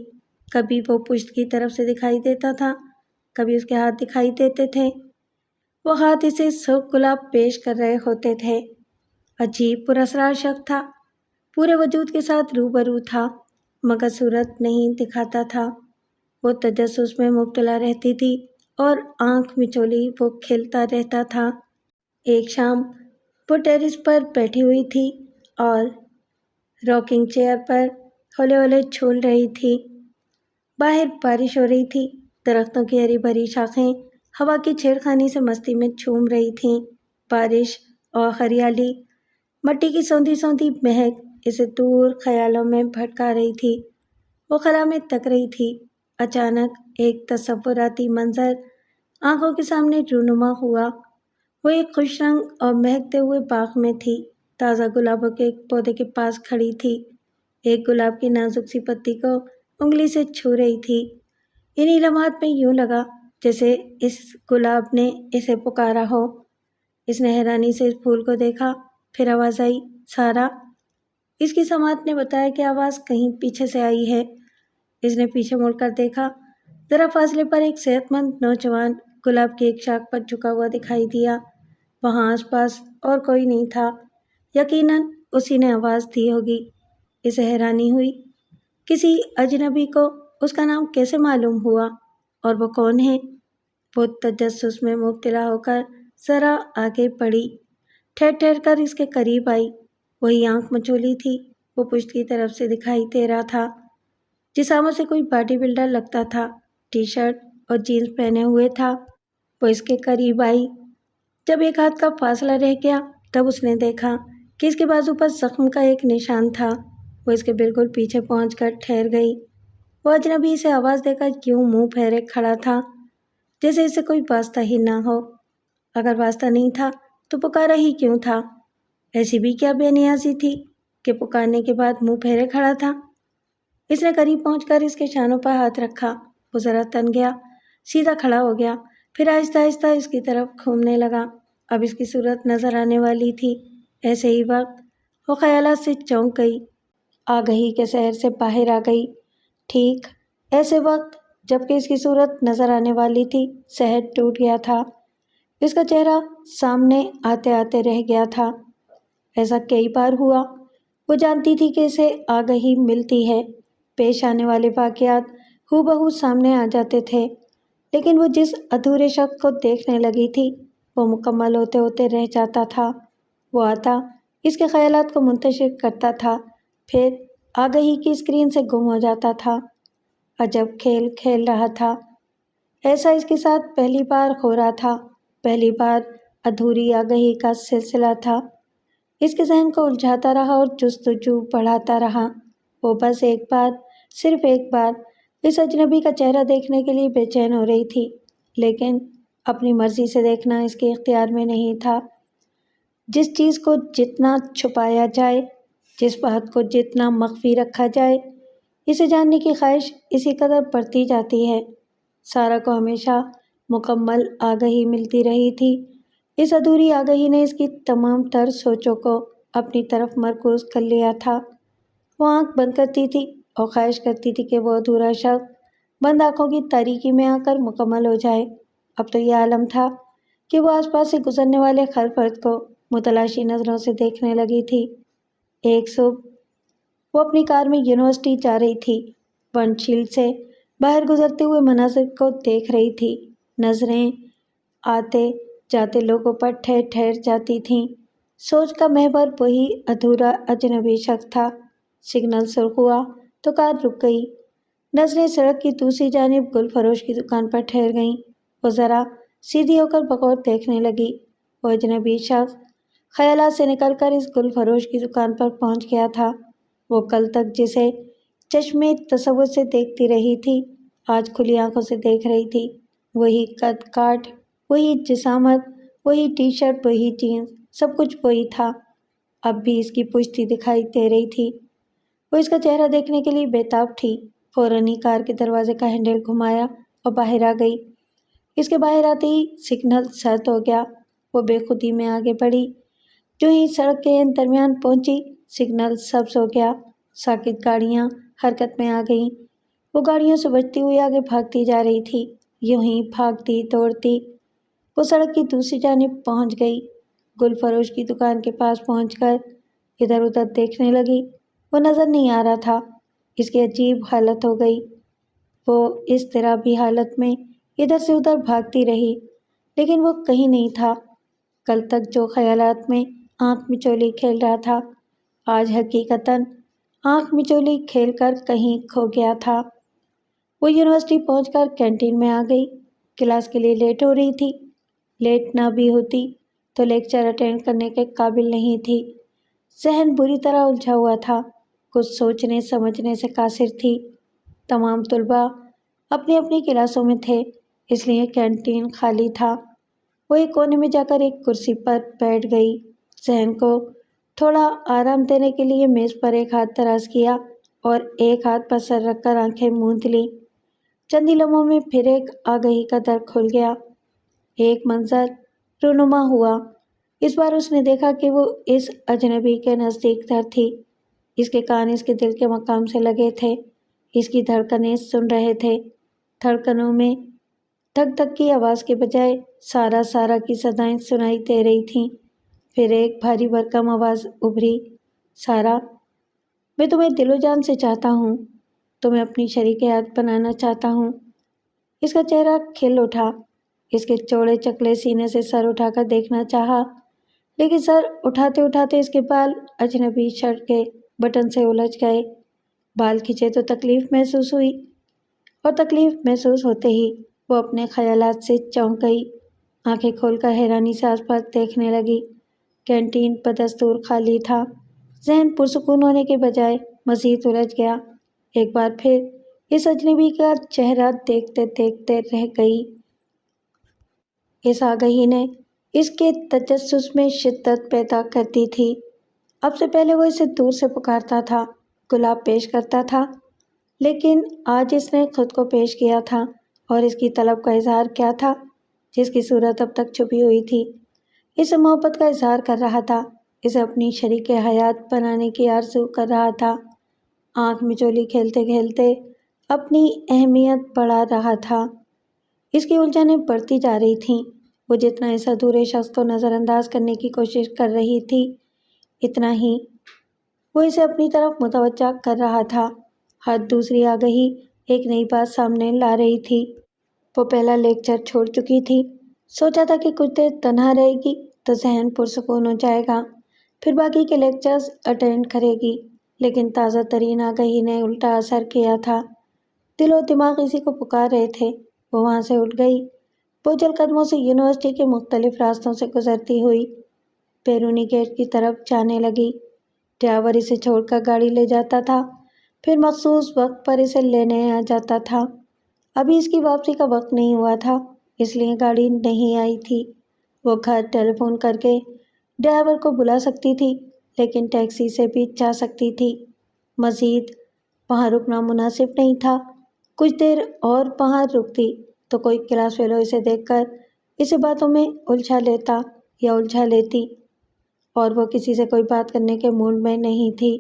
کبھی وہ پشت کی طرف سے دکھائی دیتا تھا، کبھی اس کے ہاتھ دکھائی دیتے تھے۔ وہ ہاتھ اسے 100 گلاب پیش کر رہے ہوتے تھے۔ عجیب پراسرار شخص تھا، پورے وجود کے ساتھ روبرو تھا، مگر صورت نہیں دکھاتا تھا۔ وہ تجسس میں مبتلا رہتی تھی اور آنکھ مچولی وہ کھیلتا رہتا تھا۔ ایک شام وہ ٹیرس پر بیٹھی ہوئی تھی اور راکنگ چیئر پر ہولے ہولے جھول رہی تھی۔ باہر بارش ہو رہی تھی، درختوں کی ہری بھری شاخیں ہوا کی چھیڑخانی سے مستی میں جھوم رہی تھیں۔ بارش اور ہریالی، مٹی کی سوندھی سوندھی مہک اسے دور خیالوں میں بھٹکا رہی تھی۔ وہ خلا میں تک رہی تھی۔ اچانک ایک تصوراتی منظر آنکھوں کے سامنے رونما ہوا۔ وہ ایک خوش رنگ اور مہکتے ہوئے باغ میں تھی، تازہ گلابوں کے ایک پودے کے پاس کھڑی تھی۔ ایک گلاب کی نازک سی پتی کو انگلی سے چھو رہی تھی۔ انہی لمحات میں یوں لگا جیسے اس گلاب نے اسے پکارا ہو۔ اس نے حیرانی سے اس پھول کو دیکھا، پھر آواز آئی، سارا۔ اس کی سماعت نے بتایا کہ آواز کہیں پیچھے سے آئی ہے۔ اس نے پیچھے مڑ کر دیکھا، ذرا فاصلے پر ایک صحت مند نوجوان گلاب کی ایک شاخ پر جھکا ہوا دکھائی دیا۔ وہاں آس پاس اور کوئی نہیں تھا، یقیناً اسی نے آواز دی ہوگی۔ اسے حیرانی ہوئی، کسی اجنبی کو اس کا نام کیسے معلوم ہوا، اور وہ کون ہے؟ وہ تجسس میں مبتلا ہو کر ذرا آگے بڑھی، ٹھہر ٹھہر کر اس کے قریب آئی۔ وہی آنکھ مچولی تھی، وہ پشت کی طرف سے دکھائی دے رہا تھا۔ جسامت سے کوئی باڈی بلڈر لگتا تھا، ٹی شرٹ اور جینز پہنے ہوئے تھا۔ وہ اس کے قریب آئی۔ جب ایک ہاتھ کا فاصلہ رہ گیا تب اس نے دیکھا کہ اس کے بازو پر زخم کا ایک نشان تھا۔ وہ اس کے بالکل پیچھے پہنچ کر ٹھہر گئی۔ وہ اجنبی اسے آواز دے کر یوں منہ پھیرے کھڑا تھا جیسے اسے کوئی واسطہ ہی نہ ہو۔ اگر واسطہ نہیں تھا تو پکارا ہی کیوں تھا؟ ایسی بھی کیا بے نیازی تھی کہ پکارنے کے بعد منہ پھیرے کھڑا تھا؟ اس نے قریب پہنچ کر اس کے شانوں پر ہاتھ رکھا۔ وہ ذرا تن گیا، سیدھا کھڑا ہو گیا، پھر آہستہ آہستہ اس کی طرف گھومنے لگا۔ اب اس کی صورت نظر آنے والی تھی۔ ایسے ہی وقت وہ خیالات سے چونک گئی، آگہی کے شہر سے باہر آ گئی۔ ٹھیک ایسے وقت جبکہ اس کی صورت نظر آنے والی تھی، شہر ٹوٹ گیا تھا۔ اس کا چہرہ سامنے آتے آتے رہ گیا تھا۔ ایسا کئی بار ہوا۔ وہ جانتی تھی کہ اسے آگہی ملتی ہے، پیش آنے والے واقعات ہو بہو سامنے آ جاتے تھے، لیکن وہ جس ادھورے شخص کو دیکھنے لگی تھی وہ مکمل ہوتے ہوتے رہ جاتا تھا۔ وہ آتا، اس کے خیالات کو منتشر کرتا تھا، پھر آگہی کی اسکرین سے گم ہو جاتا تھا۔ عجب کھیل کھیل رہا تھا۔ ایسا اس کے ساتھ پہلی بار ہو رہا تھا، پہلی بار ادھوری آگہی کا سلسلہ تھا۔ اس کے ذہن کو الجھاتا رہا اور جستجو بڑھاتا رہا۔ وہ بس ایک بار، صرف ایک بار اس اجنبی کا چہرہ دیکھنے کے لیے بے چین ہو رہی تھی، لیکن اپنی مرضی سے دیکھنا اس کے اختیار میں نہیں تھا۔ جس چیز کو جتنا چھپایا جائے، جس بات کو جتنا مخفی رکھا جائے، اسے جاننے کی خواہش اسی قدر بڑھتی جاتی ہے۔ سارا کو ہمیشہ مکمل آگہی ملتی رہی تھی۔ اس ادھوری آگہی نے اس کی تمام تر سوچوں کو اپنی طرف مرکوز کر لیا تھا۔ وہ آنکھ بند کرتی تھی اور خواہش کرتی تھی کہ وہ ادھورا شخص بند آنکھوں کی تاریکی میں آ کر مکمل ہو جائے۔ اب تو یہ عالم تھا کہ وہ آس پاس سے گزرنے والے ہر فرد کو متلاشی نظروں سے دیکھنے لگی تھی۔ ایک صبح وہ اپنی کار میں یونیورسٹی جا رہی تھی، ونڈ شیلڈ سے باہر گزرتے ہوئے مناظر کو دیکھ رہی تھی۔ نظریں آتے جاتے لوگوں پر ٹھہر ٹھہر جاتی تھیں۔ سوچ کا محور وہی ادھورا اجنبی شخص تھا۔ سگنل سرخ ہوا تو کار رک گئی۔ نظریں سڑک کی دوسری جانب گل فروش کی دکان پر ٹھہر گئیں۔ وہ ذرا سیدھی ہو کر بغور دیکھنے لگی۔ وہ اجنبی شخص خیالات سے نکل کر اس گل فروش کی دکان پر پہنچ گیا تھا۔ وہ کل تک جسے چشمے تصور سے دیکھتی رہی تھی، آج کھلی آنکھوں سے دیکھ رہی تھی۔ وہی قد کاٹ، وہی جسامت، وہی ٹی شرٹ، وہی جینز، سب کچھ وہی تھا۔ اب بھی اس کی پشتی دکھائی دے رہی تھی۔ وہ اس کا چہرہ دیکھنے کے لیے بےتاب تھی۔ فوراً ہی کار کے دروازے کا ہینڈل گھمایا اور باہر آ گئی۔ اس کے باہر آتے ہی سگنل سرد ہو گیا۔ وہ بے خودی میں آگے بڑھی۔ جو ہی سڑک کے درمیان پہنچی، سگنل سبز ہو گیا۔ ساکت گاڑیاں حرکت میں آ گئیں۔ وہ گاڑیوں سے بچتی ہوئی آگے بھاگتی جا رہی تھی۔ یوں ہی بھاگتی دوڑتی وہ سڑک کی دوسری جانب پہنچ گئی۔ گل فروش کی دکان کے پاس پہنچ کر ادھر ادھر دیکھنے لگی۔ وہ نظر نہیں آ رہا تھا۔ اس کی عجیب حالت ہو گئی۔ وہ اس اضطرابی حالت میں ادھر سے ادھر بھاگتی رہی، لیکن وہ کہیں نہیں تھا۔ کل تک جو خیالات میں آنکھ مچولی کھیل رہا تھا، آج حقیقتاً آنکھ مچولی کھیل کر کہیں کھو گیا تھا۔ وہ یونیورسٹی پہنچ کر کینٹین میں آ گئی۔ کلاس کے لیے لیٹ ہو رہی تھی۔ لیٹ نہ بھی ہوتی تو لیکچر اٹینڈ کرنے کے قابل نہیں تھی۔ ذہن بری طرح الجھا ہوا تھا، کچھ سوچنے سمجھنے سے قاصر تھی۔ تمام طلباء اپنی اپنی کلاسوں میں تھے، اس لیے کینٹین خالی تھا۔ وہ ایک کونے میں جا کر ایک کرسی پر بیٹھ گئی۔ ذہن کو تھوڑا آرام دینے کے لیے میز پر ایک ہاتھ دراز کیا اور ایک ہاتھ پر سر رکھ کر آنکھیں موند لیں۔ چند ہی لمحوں میں پھر ایک آگہی کا در کھل گیا۔ ایک منظر رونما ہوا۔ اس بار اس نے دیکھا کہ وہ اس اجنبی کے نزدیک تر تھی۔ اس کے کان اس کے دل کے مقام سے لگے تھے، اس کی دھڑکنیں سن رہے تھے۔ دھڑکنوں میں دھک دھک کی آواز کے بجائے سارا سارا کی صدائیں سنائی دے رہی تھیں۔ پھر ایک بھاری بھرکم آواز ابھری، سارا، میں تمہیں دل و جان سے چاہتا ہوں، تمہیں اپنی شریک حیات بنانا چاہتا ہوں۔ اس کا چہرہ کھل اٹھا۔ اس کے چوڑے چکلے سینے سے سر اٹھا کر دیکھنا چاہا، لیکن سر اٹھاتے اٹھاتے اس کے بال اجنبی شرٹ کے بٹن سے الجھ گئے۔ بال کھنچے تو تکلیف محسوس ہوئی، اور تکلیف محسوس ہوتے ہی وہ اپنے خیالات سے چونک گئی۔ آنکھیں کھول کر حیرانی سے آس پاس دیکھنے لگی۔ کینٹین بدستور خالی تھا۔ ذہن پرسکون ہونے کے بجائے مزید الجھ گیا۔ ایک بار پھر اس اجنبی کا چہرہ دیکھتے دیکھتے رہ گئی۔ اس آگہی نے اس کے تجسس میں شدت پیدا کر دی تھی۔ اب سے پہلے وہ اسے دور سے پکارتا تھا، گلاب پیش کرتا تھا، لیکن آج اس نے خود کو پیش کیا تھا، اور اس کی طلب کا اظہار کیا تھا، جس کی صورت اب تک چھپی ہوئی تھی۔ اسے محبت کا اظہار کر رہا تھا، اسے اپنی شریک حیات بنانے کی آرزو کر رہا تھا۔ آنکھ مچولی کھیلتے کھیلتے اپنی اہمیت بڑھا رہا تھا۔ اس کی الجھنیں بڑھتی جا رہی تھیں۔ وہ جتنا اس ادھورے شخص کو نظر انداز کرنے کی کوشش کر رہی تھی، اتنا ہی وہ اسے اپنی طرف متوجہ کر رہا تھا۔ ہر دوسری آگہی ایک نئی بات سامنے لا رہی تھی۔ وہ پہلا لیکچر چھوڑ چکی تھی۔ سوچا تھا کہ کچھ دیر تنہا رہے گی تو ذہن پرسکون ہو جائے گا، پھر باقی کے لیکچرز اٹینڈ کرے گی، لیکن تازہ ترین آگہی نے الٹا اثر کیا تھا۔ دل و دماغ اسی کو پکار رہے تھے۔ وہ وہاں سے اٹھ گئی، بوجھل قدموں سے یونیورسٹی کے مختلف راستوں سے گزرتی ہوئی بیرونی گیٹ کی طرف جانے لگی۔ ڈرائیور اسے چھوڑ کر گاڑی لے جاتا تھا، پھر مخصوص وقت پر اسے لینے آ جاتا تھا۔ ابھی اس کی واپسی کا وقت نہیں ہوا تھا، اس لیے گاڑی نہیں آئی تھی۔ وہ گھر ٹیلی فون کر کے ڈرائیور کو بلا سکتی تھی، لیکن ٹیکسی سے بھی جا سکتی تھی۔ مزید وہاں رکنا مناسب نہیں تھا۔ کچھ دیر اور وہاں رکتی تو کوئی کلاس فیلو اسے دیکھ کر اسے باتوں میں الجھا لیتا یا الجھا لیتی، اور وہ کسی سے کوئی بات کرنے کے موڈ میں نہیں تھی۔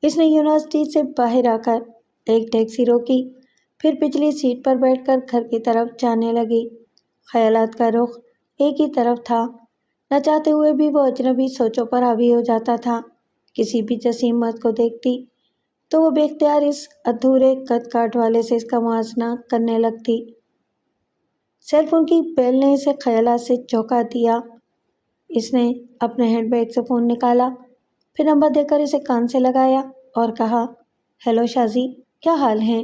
اس نے یونیورسٹی سے باہر آ کر ایک ٹیکسی روکی، پھر پچھلی سیٹ پر بیٹھ کر گھر کی طرف جانے لگی۔ خیالات کا رخ ایک ہی طرف تھا۔ نہ چاہتے ہوئے بھی وہ اجنبی سوچوں پر حاوی ہو جاتا تھا۔ کسی بھی جسیم مرد کو دیکھتی تو وہ بے اختیار اس ادھورے قد کاٹ والے سے اس کا موازنہ کرنے لگتی۔ سیل فون کی بیل نے اسے خیالات سے چونکا دیا۔ اس نے اپنے ہینڈ بیگ سے فون نکالا، پھر نمبر دے کر اسے کان سے لگایا اور کہا، ہیلو شازی، کیا حال ہیں؟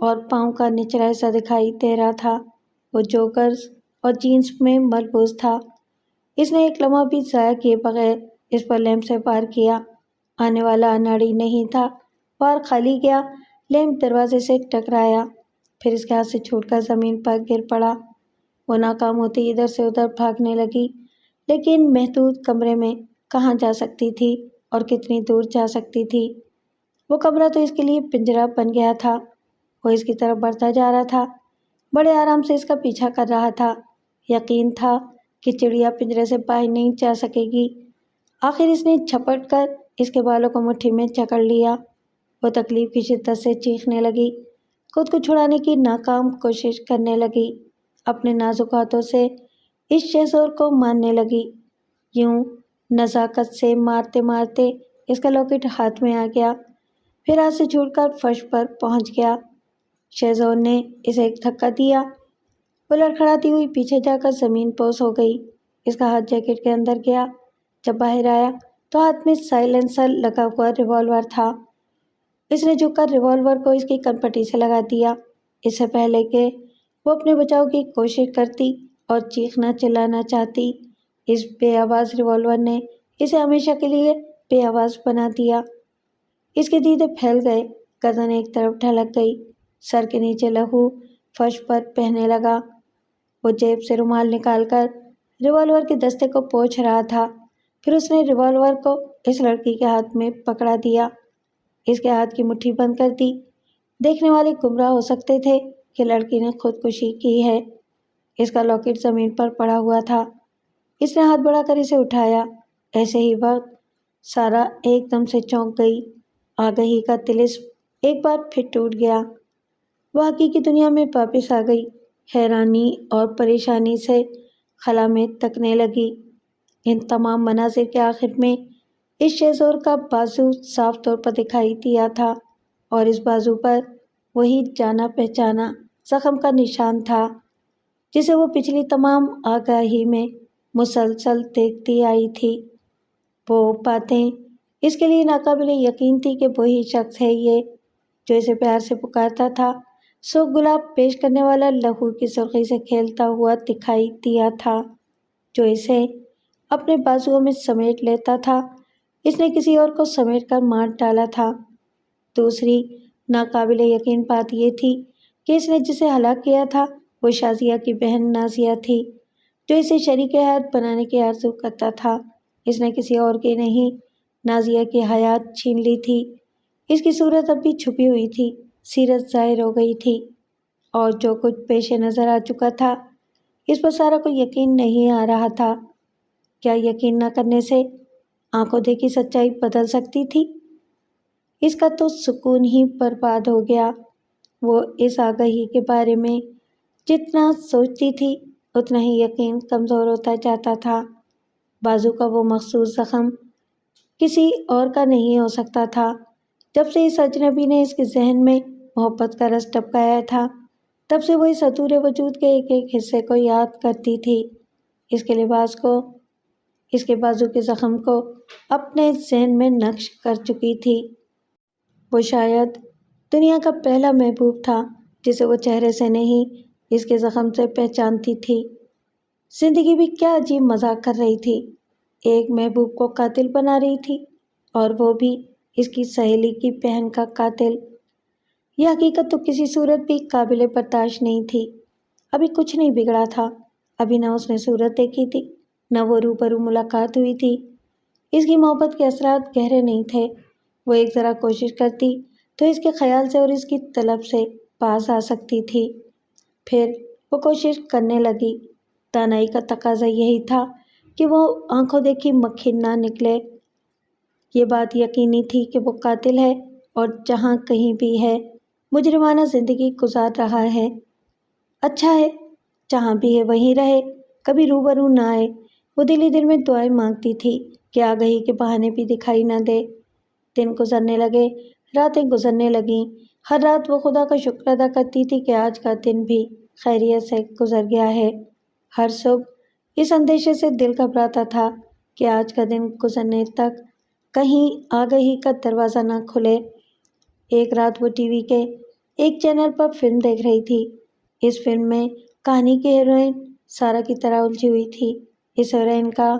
اور پاؤں کا نچلا حصہ دکھائی دے رہا تھا۔ وہ جوگرز اور جینس میں ملبوس تھا۔ اس نے ایک لمحہ بھی ضائع کیے بغیر اس پر لیمپ سے وار کیا۔ آنے والا اناڑی نہیں تھا۔ وار خالی گیا۔ لیمپ دروازے سے ٹکرایا، پھر اس کے ہاتھ سے چھوٹ کر زمین پر گر پڑا۔ وہ ناکام ہوتی ادھر سے ادھر بھاگنے لگی، لیکن محدود کمرے میں کہاں جا سکتی تھی اور کتنی دور جا سکتی تھی؟ وہ کمرہ تو اس کے لیے پنجرہ بن گیا تھا۔ وہ اس کی طرف بڑھتا جا رہا تھا، بڑے آرام سے اس کا پیچھا کر رہا تھا۔ یقین تھا کہ چڑیا پنجرے سے باہر نہیں جا سکے گی۔ آخر اس نے جھپٹ کر اس کے بالوں کو مٹھی میں جکڑ لیا۔ وہ تکلیف کی شدت سے چیخنے لگی، خود کو چھڑانے کی ناکام کوشش کرنے لگی، اپنے نازک ہاتھوں سے اس شہزور کو مارنے لگی۔ یوں نزاکت سے مارتے مارتے اس کا لاکٹ ہاتھ میں آ گیا، پھر ہاتھ سے چھوٹ کر فرش پر پہنچ گیا۔ شہزور نے اسے ایک دھکا دیا۔ وہ لڑکھڑاتی ہوئی پیچھے جا کر زمین پوش ہو گئی۔ اس کا ہاتھ جیکٹ کے اندر گیا۔ جب باہر آیا تو ہاتھ میں سائلنسر لگا ہوا ریوالور تھا۔ اس نے جھک کر ریوالور کو اس کی کنپٹی سے لگا دیا، اس سے پہلے کہ وہ اپنے بچاؤ کی کوشش کرتی اور چیخنا چلانا چاہتی۔ اس بے آواز ریوالور نے اسے ہمیشہ کے لیے بے آواز بنا دیا۔ اس کے دیدے پھیل گئے، گردن ایک طرف ڈھلک گئی، سر کے نیچے لہو فرش پر بہنے لگا۔ وہ جیب سے رومال نکال کر ریوالور کے دستے کو پوچھ رہا تھا، پھر اس نے ریوالور کو اس لڑکی کے ہاتھ میں پکڑا دیا، اس کے ہاتھ کی مٹھی بند کر دی۔ دیکھنے والے گمراہ ہو سکتے تھے کہ لڑکی نے خودکشی کی ہے۔ اس کا لاکٹ زمین پر پڑا ہوا تھا۔ اس نے ہاتھ بڑھا کر اسے اٹھایا۔ ایسے ہی وقت سارا ایک دم سے چونک گئی۔ آگہی کا طلسم ایک بار پھر ٹوٹ گیا۔ وہ حقیقی دنیا میں واپس آ گئی، حیرانی اور پریشانی سے خلا میں تکنے لگی۔ ان تمام مناظر کے آخر میں اس شہزور کا بازو صاف طور پر دکھائی دیا تھا، اور اس بازو پر وہی جانا پہچانا زخم کا نشان تھا جسے وہ پچھلی تمام آگاہی میں مسلسل دیکھتی آئی تھی۔ وہ باتیں اس کے لیے ناقابل یقین تھی کہ وہی شخص ہے یہ جو اسے پیار سے پکارتا تھا، سو گلاب پیش کرنے والا لہو کی سرخی سے کھیلتا ہوا دکھائی دیا تھا، جو اسے اپنے بازوؤں میں سمیٹ لیتا تھا۔ اس نے کسی اور کو سمیٹ کر مار ڈالا تھا۔ دوسری ناقابل یقین بات یہ تھی کہ اس نے جسے ہلاک کیا تھا وہ شازیہ کی بہن نازیہ تھی، جو اسے شریک حیات بنانے کی آرزو کرتا تھا۔ اس نے کسی اور کی نہیں، نازیہ کی حیات چھین لی تھی۔ اس کی صورت اب بھی چھپی ہوئی تھی، سیرت ظاہر ہو گئی تھی، اور جو کچھ پیش نظر آ چکا تھا اس پر سارا کو یقین نہیں آ رہا تھا۔ کیا یقین نہ کرنے سے آنکھوں دیکھی سچائی بدل سکتی تھی؟ اس کا تو سکون ہی برباد ہو گیا۔ وہ اس آگہی کے بارے میں جتنا سوچتی تھی اتنا ہی یقین کمزور ہوتا جاتا تھا۔ بازو کا وہ مخصوص زخم کسی اور کا نہیں ہو سکتا تھا۔ جب سے اس اجنبی نے اس کے ذہن میں محبت کا رس ٹپکایا تھا، تب سے وہ اس ادھورے وجود کے ایک ایک حصے کو یاد کرتی تھی، اس کے لباس کو، اس کے بازو کے زخم کو اپنے ذہن میں نقش کر چکی تھی۔ وہ شاید دنیا کا پہلا محبوب تھا جسے وہ چہرے سے نہیں اس کے زخم سے پہچانتی تھی۔ زندگی بھی کیا عجیب مذاق کر رہی تھی، ایک محبوب کو قاتل بنا رہی تھی، اور وہ بھی اس کی سہیلی کی بہن کا قاتل۔ یہ حقیقت تو کسی صورت بھی قابل برداشت نہیں تھی۔ ابھی کچھ نہیں بگڑا تھا، ابھی نہ اس نے صورت دیکھی تھی، نہ وہ روبرو ملاقات ہوئی تھی۔ اس کی محبت کے اثرات گہرے نہیں تھے۔ وہ ایک ذرا کوشش کرتی تو اس کے خیال سے اور اس کی طلب سے پاس آ سکتی تھی۔ پھر وہ کوشش کرنے لگی۔ دانائی کا تقاضا یہی تھا کہ وہ آنکھوں دیکھی مکھی نہ نکلے۔ یہ بات یقینی تھی کہ وہ قاتل ہے، اور جہاں کہیں بھی ہے مجرمانہ زندگی گزار رہا ہے۔ اچھا ہے، جہاں بھی ہے وہیں رہے، کبھی روبرو نہ آئے۔ وہ دل ہی دل میں دعائیں مانگتی تھی کہ آگہی کے بہانے بھی دکھائی نہ دے۔ دن گزرنے لگے، راتیں گزرنے لگیں۔ ہر رات وہ خدا کا شکر ادا کرتی تھی کہ آج کا دن بھی خیریت سے گزر گیا ہے۔ ہر صبح اس اندیشے سے دل گھبراتا تھا کہ آج کا دن گزرنے تک کہیں آگہی کا دروازہ نہ کھلے۔ ایک رات وہ ٹی وی کے ایک چینل پر فلم دیکھ رہی تھی۔ اس فلم میں کہانی کی ہیروئن سارا کی طرح الجھی ہوئی تھی۔ اس ہیروئن کا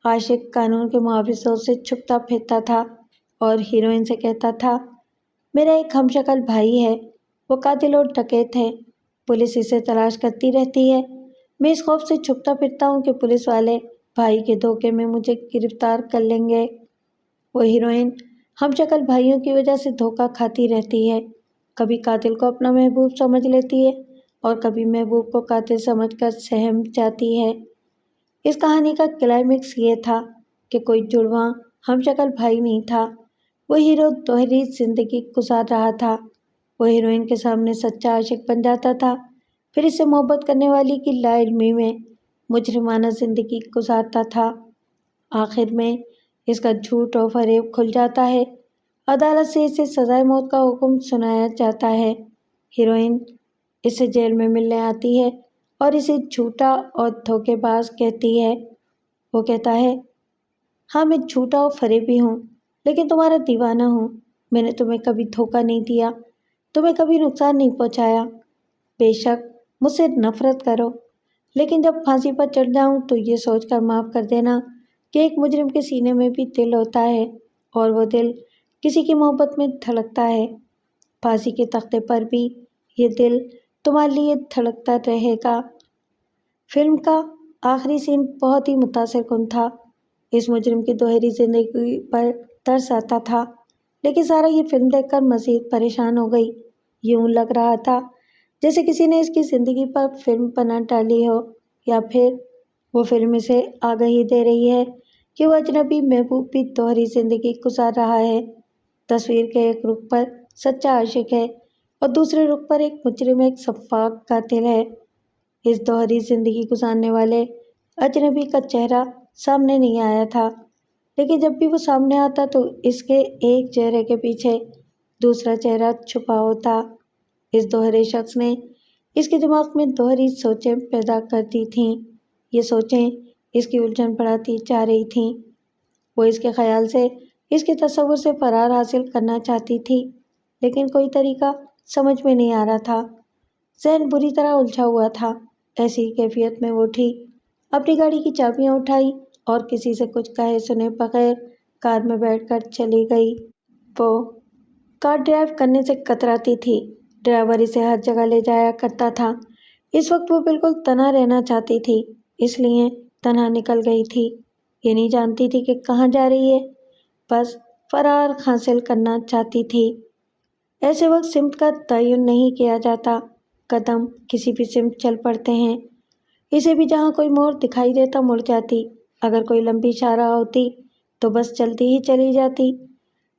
عاشق قانون کے محافظوں سے چھپتا پھرتا تھا اور ہیروئن سے کہتا تھا، میرا ایک ہم شکل بھائی ہے، وہ قاتل اور ڈکیت ہے، پولیس اسے تلاش کرتی رہتی ہے، میں اس خوف سے چھپتا پھرتا ہوں کہ پولیس والے بھائی کے دھوکے میں مجھے گرفتار کر لیں گے۔ وہ ہیروئن ہم شکل بھائیوں کی وجہ سے دھوکہ کھاتی رہتی ہے، کبھی قاتل کو اپنا محبوب سمجھ لیتی ہے اور کبھی محبوب کو قاتل سمجھ کر سہم جاتی ہے۔ اس کہانی کا کلائمیکس یہ تھا کہ کوئی جڑواں ہم شکل بھائی نہیں تھا، وہ ہیرو دوہری زندگی گزار رہا تھا۔ وہ ہیروئن کے سامنے سچا عاشق بن جاتا تھا، پھر اس سے محبت کرنے والی کی لا علمی میں مجرمانہ زندگی گزارتا تھا۔ آخر میں اس کا جھوٹ اور فریب کھل جاتا ہے، عدالت سے اسے سزائے موت کا حکم سنایا جاتا ہے۔ ہیروئن اس سے جیل میں ملنے آتی ہے اور اسے جھوٹا اور دھوکے باز کہتی ہے۔ وہ کہتا ہے، ہاں میں جھوٹا اور فریبی ہوں، لیکن تمہارا دیوانہ ہوں، میں نے تمہیں کبھی دھوکہ نہیں دیا، تمہیں کبھی نقصان نہیں پہنچایا، بے شک مجھ سے نفرت کرو، لیکن جب پھانسی پر چڑھ جاؤں تو یہ سوچ کر معاف کر دینا کہ ایک مجرم کے سینے میں بھی دل ہوتا ہے اور وہ دل کسی کی محبت میں دھڑکتا ہے، پھانسی کے تختے پر بھی یہ دل تمہارے لیے دھڑکتا رہے گا۔ فلم کا آخری سین بہت ہی متاثر کن تھا۔ اس مجرم کی دوہری زندگی پر ترس آتا تھا، لیکن سارا یہ فلم دیکھ کر مزید پریشان ہو گئی۔ یوں لگ رہا تھا جیسے کسی نے اس کی زندگی پر فلم بنا ڈالی ہو، یا پھر وہ فلم اسے آگاہی دے رہی ہے کہ وہ اجنبی محبوب بھی دوہری زندگی گزار رہا ہے۔ تصویر کے ایک رخ پر سچا عاشق ہے اور دوسرے رخ پر ایک مجرم، ایک شفاق قاتل ہے۔ اس دوہری زندگی گزارنے والے اجنبی کا چہرہ سامنے نہیں آیا تھا، لیکن جب بھی وہ سامنے آتا تو اس کے ایک چہرے کے پیچھے دوسرا چہرہ چھپا ہوتا۔ اس دوہرے شخص نے اس کے دماغ میں دوہری سوچیں پیدا کر دی تھیں، یہ سوچیں اس کی الجھن بڑھاتی جا رہی تھیں۔ وہ اس کے خیال سے، اس کے تصور سے فرار حاصل کرنا چاہتی تھی، لیکن کوئی طریقہ سمجھ میں نہیں آ رہا تھا۔ ذہن بری طرح الجھا ہوا تھا۔ ایسی کیفیت میں وہ اٹھی، اپنی گاڑی کی چابیاں اٹھائی اور کسی سے کچھ کہے سنے بغیر کار میں بیٹھ کر چلی گئی۔ وہ کار ڈرائیو کرنے سے کتراتی تھی، ڈرائیور اسے ہر جگہ لے جایا کرتا تھا۔ اس وقت وہ بالکل تنہا رہنا چاہتی تھی، اس لیے تنہا نکل گئی تھی۔ یہ نہیں جانتی تھی کہ کہاں جا رہی ہے، بس فرار حاصل کرنا چاہتی تھی۔ ایسے وقت سمت کا تعین نہیں کیا جاتا، قدم کسی بھی سمت چل پڑتے ہیں۔ اسے بھی جہاں کوئی موڑ دکھائی دیتا مڑ جاتی، اگر کوئی لمبی شاہراہ ہوتی تو بس چلتی ہی چلی جاتی۔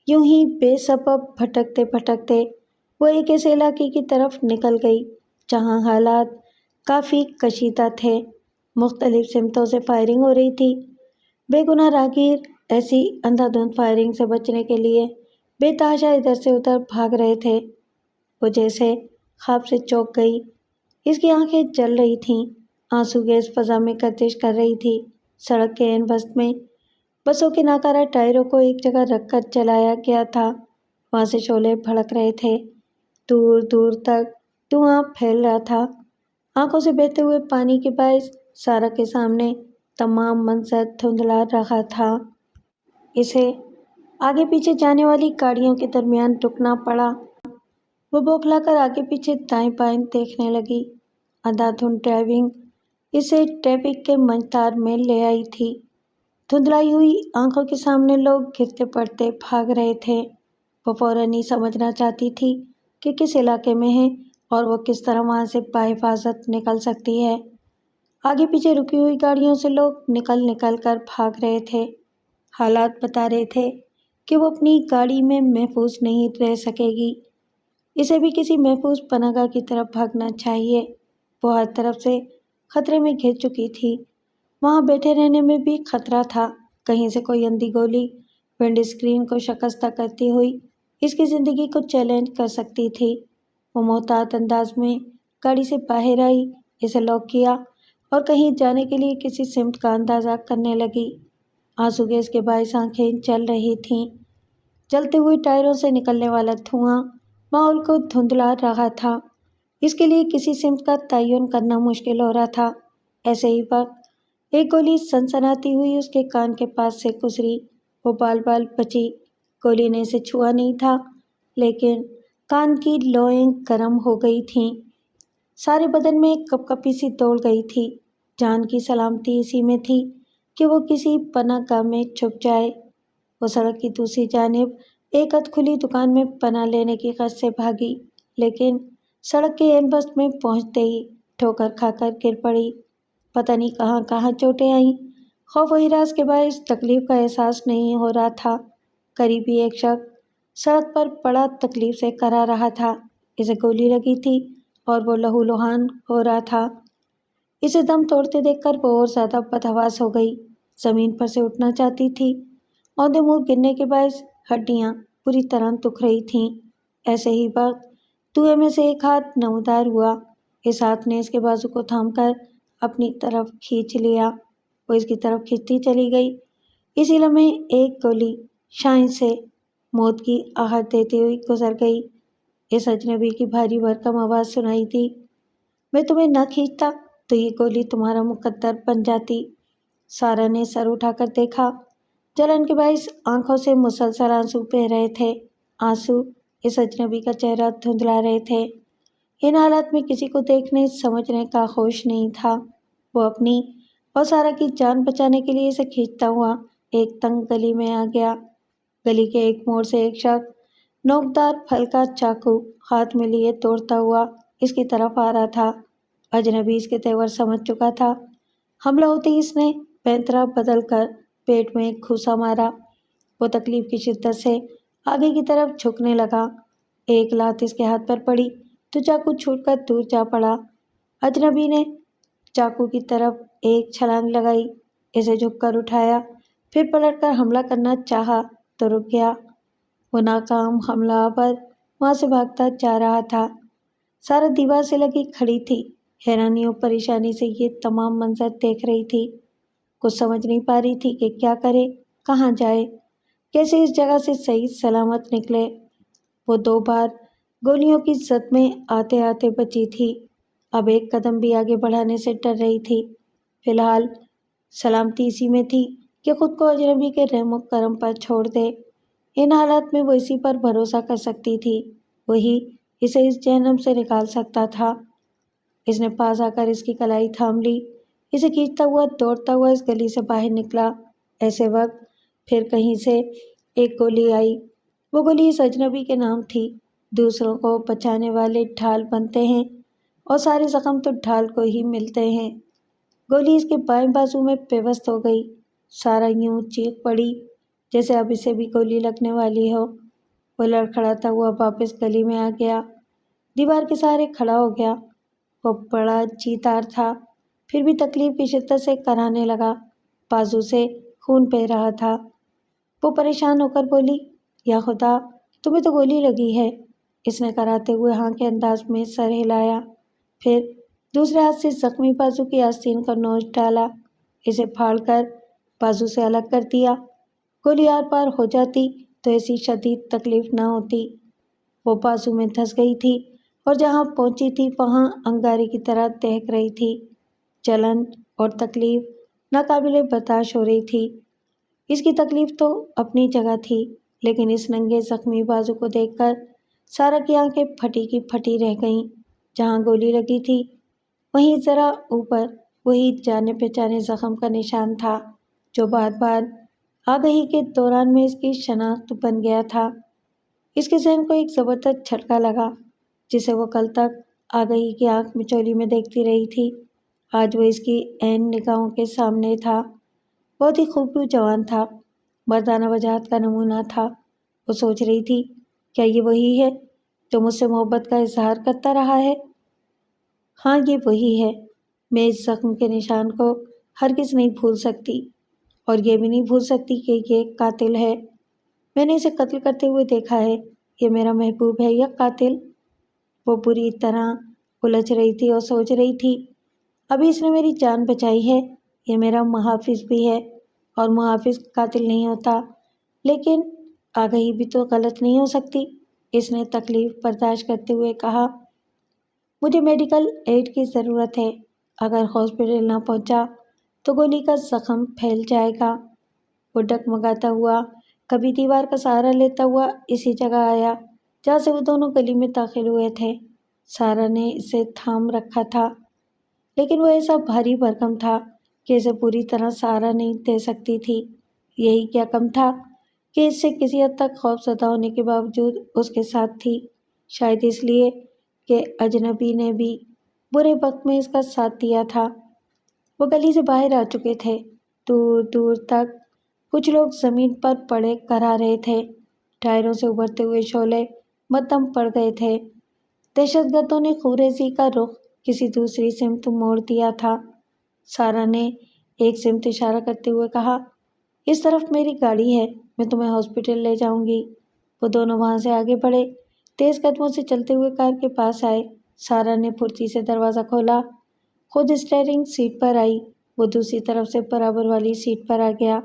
یوں ہی بے سبب بھٹکتے بھٹکتے وہ ایک ایسے علاقے کی طرف نکل گئی جہاں حالات کافی کشیدہ تھے، مختلف سمتوں سے فائرنگ ہو رہی تھی۔ بے گناہ راہگیر ایسی اندھا دھند فائرنگ سے بچنے کے لیے بے تحاشا ادھر سے ادھر بھاگ رہے تھے۔ وہ جیسے خواب سے چونک گئی، اس کی آنکھیں جل رہی تھیں، آنسو گیس فضا میں گردش کر رہی تھی۔ سڑک کے عین وسط میں بسوں کے ناکارہ ٹائروں کو ایک جگہ رکھ کر جلایا گیا تھا، وہاں سے شعلے بھڑک رہے تھے، دور دور تک دھواں پھیل رہا تھا۔ آنکھوں سے بہتے ہوئے پانی کے باعث سارا کے سامنے تمام منظر دھندلا رہا تھا۔ اسے آگے پیچھے جانے والی گاڑیوں کے درمیان رکنا پڑا۔ وہ بوکھلا کر آگے پیچھے دائیں بائیں دیکھنے لگی۔ اندھا دھند ڈرائیونگ اسے ٹریفک کے منجتار میں لے آئی تھی۔ دھندلائی ہوئی آنکھوں کے سامنے لوگ گرتے پڑتے بھاگ رہے تھے۔ وہ فوراً ہی سمجھنا چاہتی تھی کہ کس علاقے میں ہے اور وہ کس طرح وہاں سے بحفاظت نکل سکتی ہے۔ آگے پیچھے رکی ہوئی گاڑیوں سے لوگ نکل نکل کر بھاگ رہے تھے۔ حالات بتا رہے تھے کہ وہ اپنی گاڑی میں محفوظ نہیں رہ سکے گی، اسے بھی کسی محفوظ پناہگاہ کی طرف بھاگنا چاہیے۔ وہ ہر طرف سے خطرے میں گھر چکی تھی، وہاں بیٹھے رہنے میں بھی خطرہ تھا، کہیں سے کوئی اندھی گولی ونڈ اسکرین کو شکستہ کرتی ہوئی اس کی زندگی کو چیلنج کر سکتی تھی۔ وہ محتاط انداز میں گاڑی سے باہر آئی، اسے لاک کیا اور کہیں جانے کے لیے کسی سمت کا اندازہ کرنے لگی۔ آنسو گیس کے باعث آنکھیں جل رہی تھیں، جلتے ہوئے ٹائروں سے نکلنے والا دھواں ماحول کو دھندلا رہا تھا۔ اس کے لیے کسی سمت کا تعین کرنا مشکل ہو رہا تھا۔ ایسے ہی وقت ایک گولی سنسناتی ہوئی اس کے کان کے پاس سے گزری۔ وہ بال بال بچی۔ گولی نے اسے چھوا نہیں تھا، لیکن کان کی لوئیں گرم ہو گئی تھیں۔ سارے بدن میں ایک کپ کپی سی دوڑ گئی تھی۔ جان کی سلامتی اسی میں تھی کہ وہ کسی پناہ گاہ میں چھپ جائے۔ وہ سڑک کی دوسری جانب ایک ادھ کھلی دکان میں پناہ لینے کی غرض سے بھاگی، لیکن سڑک کے عین وسط میں پہنچتے ہی ٹھوکر کھا کر گر پڑی۔ پتہ نہیں کہاں کہاں چوٹیں آئیں۔ خوف و ہراس کے باعث تکلیف کا احساس نہیں ہو رہا تھا۔ قریبی ایک شخص سڑک پر پڑا تکلیف سے کرا رہا تھا۔ اسے گولی لگی تھی اور وہ لہو لہان ہو رہا تھا۔ اسے دم توڑتے دیکھ کر وہ اور زیادہ بدحواس ہو گئی۔ زمین پر سے اٹھنا چاہتی تھی۔ اوندھے منہ گرنے کے باعث ہڈیاں پوری طرح دکھ رہی تھیں۔ ایسے ہی وقت دھوئے میں سے ایک ہاتھ نمودار ہوا۔ اس ہاتھ نے اس کے بازو کو تھام کر اپنی طرف کھینچ لیا۔ وہ اس کی طرف کھینچتی چلی گئی۔ اسی لمحے ایک گولی شائن سے موت کی آہٹ دیتے ہوئی گزر گئی۔ اس اجنبی کی بھاری بھرکم آواز سنائی دی، میں تمہیں نہ کھینچتا تو یہ گولی تمہارا مقدر بن جاتی۔ سارا نے سر اٹھا کر دیکھا۔ جلن کے باعث آنکھوں سے مسلسل آنسو بہہ رہے تھے۔ آنسو اس اجنبی کا چہرہ دھندلا رہے تھے۔ ان حالات میں کسی کو دیکھنے سمجھنے کا ہوش نہیں تھا۔ وہ اپنی اور سارا کی جان بچانے کے لیے اسے کھینچتا ہوا ایک تنگ گلی میں آ گیا۔ گلی کے ایک موڑ سے ایک شخص نوکدار پھل کا چاقو ہاتھ میں لیے دوڑتا ہوا اس کی طرف آ رہا تھا۔ اجنبی اس کے تیور سمجھ چکا تھا۔ حملہ ہوتے ہی اس نے پینترا بدل کر پیٹ میں ایک گھوسا مارا۔ وہ تکلیف کی شدت سے آگے کی طرف جھکنے لگا۔ ایک لات اس کے ہاتھ پر پڑی تو چاقو چھوٹ کر دور جا پڑا۔ اجنبی نے چاقو کی طرف ایک چھلانگ لگائی، اسے جھک کر اٹھایا، پھر پلٹ کر حملہ کرنا چاہا تو رک گیا۔ وہ ناکام حملہ آور وہاں سے بھاگتا جا رہا تھا۔ سارا دیوار سے لگی کھڑی تھی، حیرانی اور پریشانی سے یہ تمام منظر دیکھ رہی تھی۔ کچھ سمجھ نہیں پا رہی تھی کہ کیا کرے، کہاں جائے، کیسے اس جگہ سے صحیح سلامت نکلے۔ وہ 2 بار گولیوں کی زد میں آتے آتے بچی تھی۔ اب ایک قدم بھی آگے بڑھانے سے ڈر رہی تھی۔ فی الحال سلامتی اسی میں تھی کہ خود کو اجنبی کے رحم و کرم پر چھوڑ دے۔ ان حالات میں وہ اسی پر بھروسہ کر سکتی تھی، وہی اسے اس جہنم سے نکال سکتا تھا۔ اس نے پاس آ کر اس کی کلائی تھام لی، اسے کھینچتا ہوا دوڑتا ہوا اس گلی سے باہر نکلا۔ ایسے وقت پھر کہیں سے ایک گولی آئی۔ وہ گولی اس اجنبی کے نام تھی۔ دوسروں کو بچانے والے ڈھال بنتے ہیں اور سارے زخم تو ڈھال کو ہی ملتے ہیں۔ گولی اس کے بائیں بازو میں پیوست ہو گئی۔ سارا یوں چیخ پڑی جیسے اب اسے بھی گولی لگنے والی ہو۔ وہ لڑکھڑاتا ہوا واپس گلی میں آ گیا، دیوار کے سہارے کھڑا ہو گیا۔ وہ بڑا جیتار تھا، پھر بھی تکلیف کی شدت سے کرانے لگا، بازو سے خون بہہ رہا تھا۔ وہ پریشان ہو کر بولی، یا خدا، تمہیں تو گولی لگی ہے۔ اس نے کراتے ہوئے ہاں کے انداز میں سر ہلایا، پھر دوسرے ہاتھ سے زخمی بازو کی آستین کو نوچ ڈالا، اسے پھاڑ کر بازو سے الگ کر دیا۔ گولی آر پار ہو جاتی تو ایسی شدید تکلیف نہ ہوتی۔ وہ بازو میں دھس گئی تھی اور جہاں پہنچی تھی وہاں انگارے کی طرح دہک رہی تھی۔ جلن اور تکلیف ناقابل برداشت ہو رہی تھی۔ اس کی تکلیف تو اپنی جگہ تھی، لیکن اس ننگے زخمی بازو کو دیکھ کر سارا کی آنکھیں پھٹی کی پھٹی رہ گئیں۔ جہاں گولی لگی تھی وہیں ذرا اوپر وہی جانے پہچانے زخم کا نشان تھا جو بار بار آگہی کے دوران میں اس کی شناخت بن گیا تھا۔ اس کے ذہن کو ایک زبردست جھٹکا لگا، جسے وہ کل تک آگہی کی آنکھ مچولی میں دیکھتی رہی تھی۔ آج وہ اس کی عین نگاہوں کے سامنے تھا۔ بہت ہی خوبصورت جوان تھا، مردانہ وجاہت کا نمونہ تھا۔ وہ سوچ رہی تھی، کیا یہ وہی ہے جو مجھ سے محبت کا اظہار کرتا رہا ہے؟ ہاں، یہ وہی ہے۔ میں اس زخم کے نشان کو ہرگز نہیں بھول سکتی، اور یہ بھی نہیں بھول سکتی کہ یہ قاتل ہے۔ میں نے اسے قتل کرتے ہوئے دیکھا ہے۔ یہ میرا محبوب ہے یا قاتل؟ وہ بری طرح الجھ رہی تھی اور سوچ رہی تھی، ابھی اس نے میری جان بچائی ہے، یہ میرا محافظ بھی ہے، اور محافظ قاتل نہیں ہوتا، لیکن آگہی بھی تو غلط نہیں ہو سکتی۔ اس نے تکلیف برداشت کرتے ہوئے کہا، مجھے میڈیکل ایڈ کی ضرورت ہے۔ اگر ہاسپٹل نہ پہنچا تو گولی کا زخم پھیل جائے گا۔ وہ ڈگمگاتا ہوا کبھی دیوار کا سہارا لیتا ہوا اسی جگہ آیا جہاں سے وہ دونوں گلی میں داخل ہوئے تھے۔ سارا نے اسے تھام رکھا تھا، لیکن وہ ایسا بھاری بھرکم تھا کہ اسے پوری طرح سہارا نہیں دے سکتی تھی۔ یہی کیا کم تھا کہ اس سے کسی حد تک خوفزدہ ہونے کے باوجود اس کے ساتھ تھی، شاید اس لیے کہ اجنبی نے بھی برے وقت میں اس کا ساتھ دیا تھا۔ وہ گلی سے باہر آ چکے تھے۔ دور دور تک کچھ لوگ زمین پر پڑے کرا رہے تھے۔ ٹائروں سے ابھرتے ہوئے شعلے مدھم پڑ گئے تھے۔ دہشت گردوں نے خوریزی کا رخ کسی دوسری سمت موڑ دیا تھا۔ سارا نے ایک سمت اشارہ کرتے ہوئے کہا، اس طرف میری گاڑی ہے، میں تمہیں ہاسپٹل لے جاؤں گی۔ وہ دونوں وہاں سے آگے بڑھے، تیز قدموں سے چلتے ہوئے کار کے پاس آئے۔ سارا نے پھرتی سے دروازہ کھولا، خود اسٹیئرنگ سیٹ پر آئی۔ وہ دوسری طرف سے برابر والی سیٹ پر آ گیا۔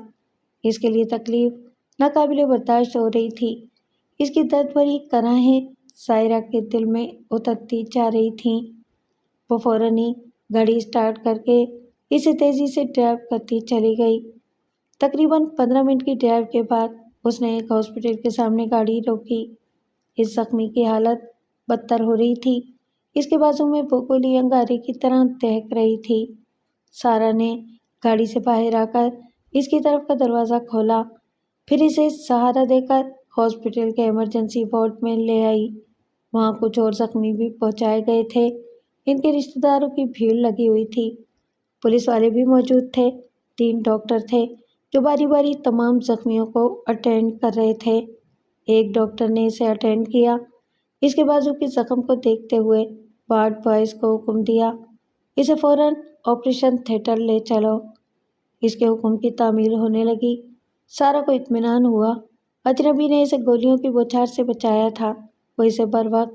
اس کے لیے تکلیف ناقابل برداشت ہو رہی تھی۔ اس کی درد بھری کرائیں سائرہ کے دل میں اترتی جا رہی تھیں۔ وہ فوراً ہی گاڑی اسٹارٹ کر کے اسے تیزی سے ڈرائیو کرتی چلی گئی۔ تقریباً 15 منٹ کی ڈرائیو کے بعد اس نے ایک ہاسپٹل کے سامنے گاڑی روکی۔ اس زخمی کی حالت بدتر ہو رہی تھی۔ اس کے بازو میں وہ گولی انگارے کی طرح دہک رہی تھی۔ سارا نے گاڑی سے باہر آ کر اس کی طرف کا دروازہ کھولا، پھر اسے سہارا دے کر ہاسپٹل کے ایمرجنسی وارڈ میں لے آئی۔ وہاں کچھ اور زخمی بھی پہنچائے گئے تھے۔ ان کے رشتہ داروں کی بھیڑ لگی ہوئی تھی۔ پولیس والے بھی موجود تھے۔ 3 ڈاکٹر تھے جو باری باری تمام زخمیوں کو اٹینڈ کر رہے تھے۔ ایک ڈاکٹر نے اسے اٹینڈ کیا۔ اس کے بازو کے زخم کو دیکھتے ہوئے وارڈ بوائز کو حکم دیا، اسے فوراً آپریشن تھیٹر لے چلو۔ اس کے حکم کی تعمیل ہونے لگی۔ سارا کو اطمینان ہوا، اجنبی نے اسے گولیوں کی بوچھار سے بچایا تھا۔ وہ اسے بروقت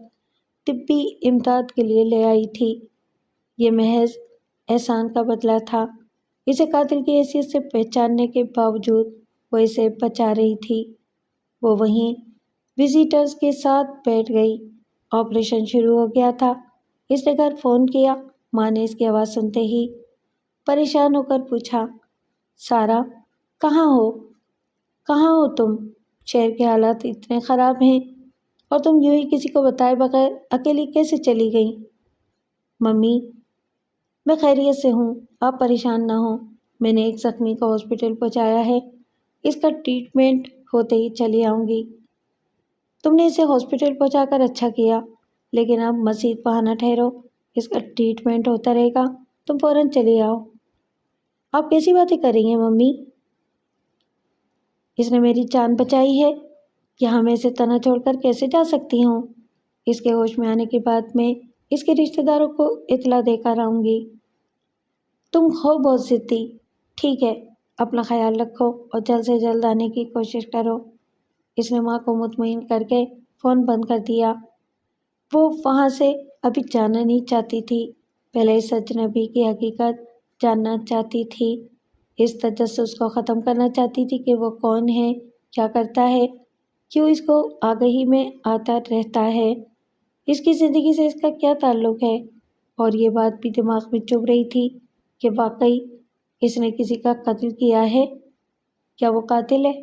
طبی امداد کے لیے لے آئی تھی۔ یہ محض احسان کا بدلہ تھا۔ اسے قاتل کی حیثیت سے پہچاننے کے باوجود وہ اسے بچا رہی تھی۔ وہ وہیں وزیٹرز کے ساتھ بیٹھ گئی۔ آپریشن شروع ہو گیا تھا۔ اس نے گھر فون کیا۔ ماں نے اس کی آواز سنتے ہی پریشان ہو کر پوچھا، سارا کہاں ہو؟ کہاں ہو تم؟ شہر کے حالات اتنے خراب ہیں اور تم یوں ہی کسی کو بتائے بغیر اکیلی کیسے چلی گئی؟ ممی، میں خیریت سے ہوں، آپ پریشان نہ ہوں۔ میں نے ایک زخمی کو ہاسپٹل پہنچایا ہے، اس کا ٹریٹمنٹ ہوتے ہی چلی آؤں گی۔ تم نے اسے ہاسپٹل پہنچا کر اچھا کیا، لیکن اب مزید وہاں نہ ٹھہرو، اس کا ٹریٹمنٹ ہوتا رہے گا، تم فوراً چلی آؤ۔ آپ کیسی باتیں کر رہی ہیں ممی؟ اس نے میری جان بچائی ہے، یہاں میں اسے تنہا چھوڑ کر کیسے جا سکتی ہوں؟ اس کے ہوش میں آنے کے بعد میں اس کے رشتہ داروں کو اطلاع دے کر آؤں گی۔ تم ہو بہت ضدی، ٹھیک ہے، اپنا خیال رکھو اور جلد سے جلد آنے کی کوشش کرو۔ اس نے ماں کو مطمئن کر کے فون بند کر دیا۔ وہ وہاں سے ابھی جانا نہیں چاہتی تھی، پہلے اس اجنبی کی حقیقت جاننا چاہتی تھی۔ اس تجسس کو ختم کرنا چاہتی تھی کہ وہ کون ہے، کیا کرتا ہے، کیوں اس کو آگہی میں آتا رہتا ہے، اس کی زندگی سے اس کا کیا تعلق ہے۔ اور یہ بات بھی دماغ میں چبھ رہی تھی کہ واقعی اس نے کسی کا قتل کیا ہے، کیا وہ قاتل ہے؟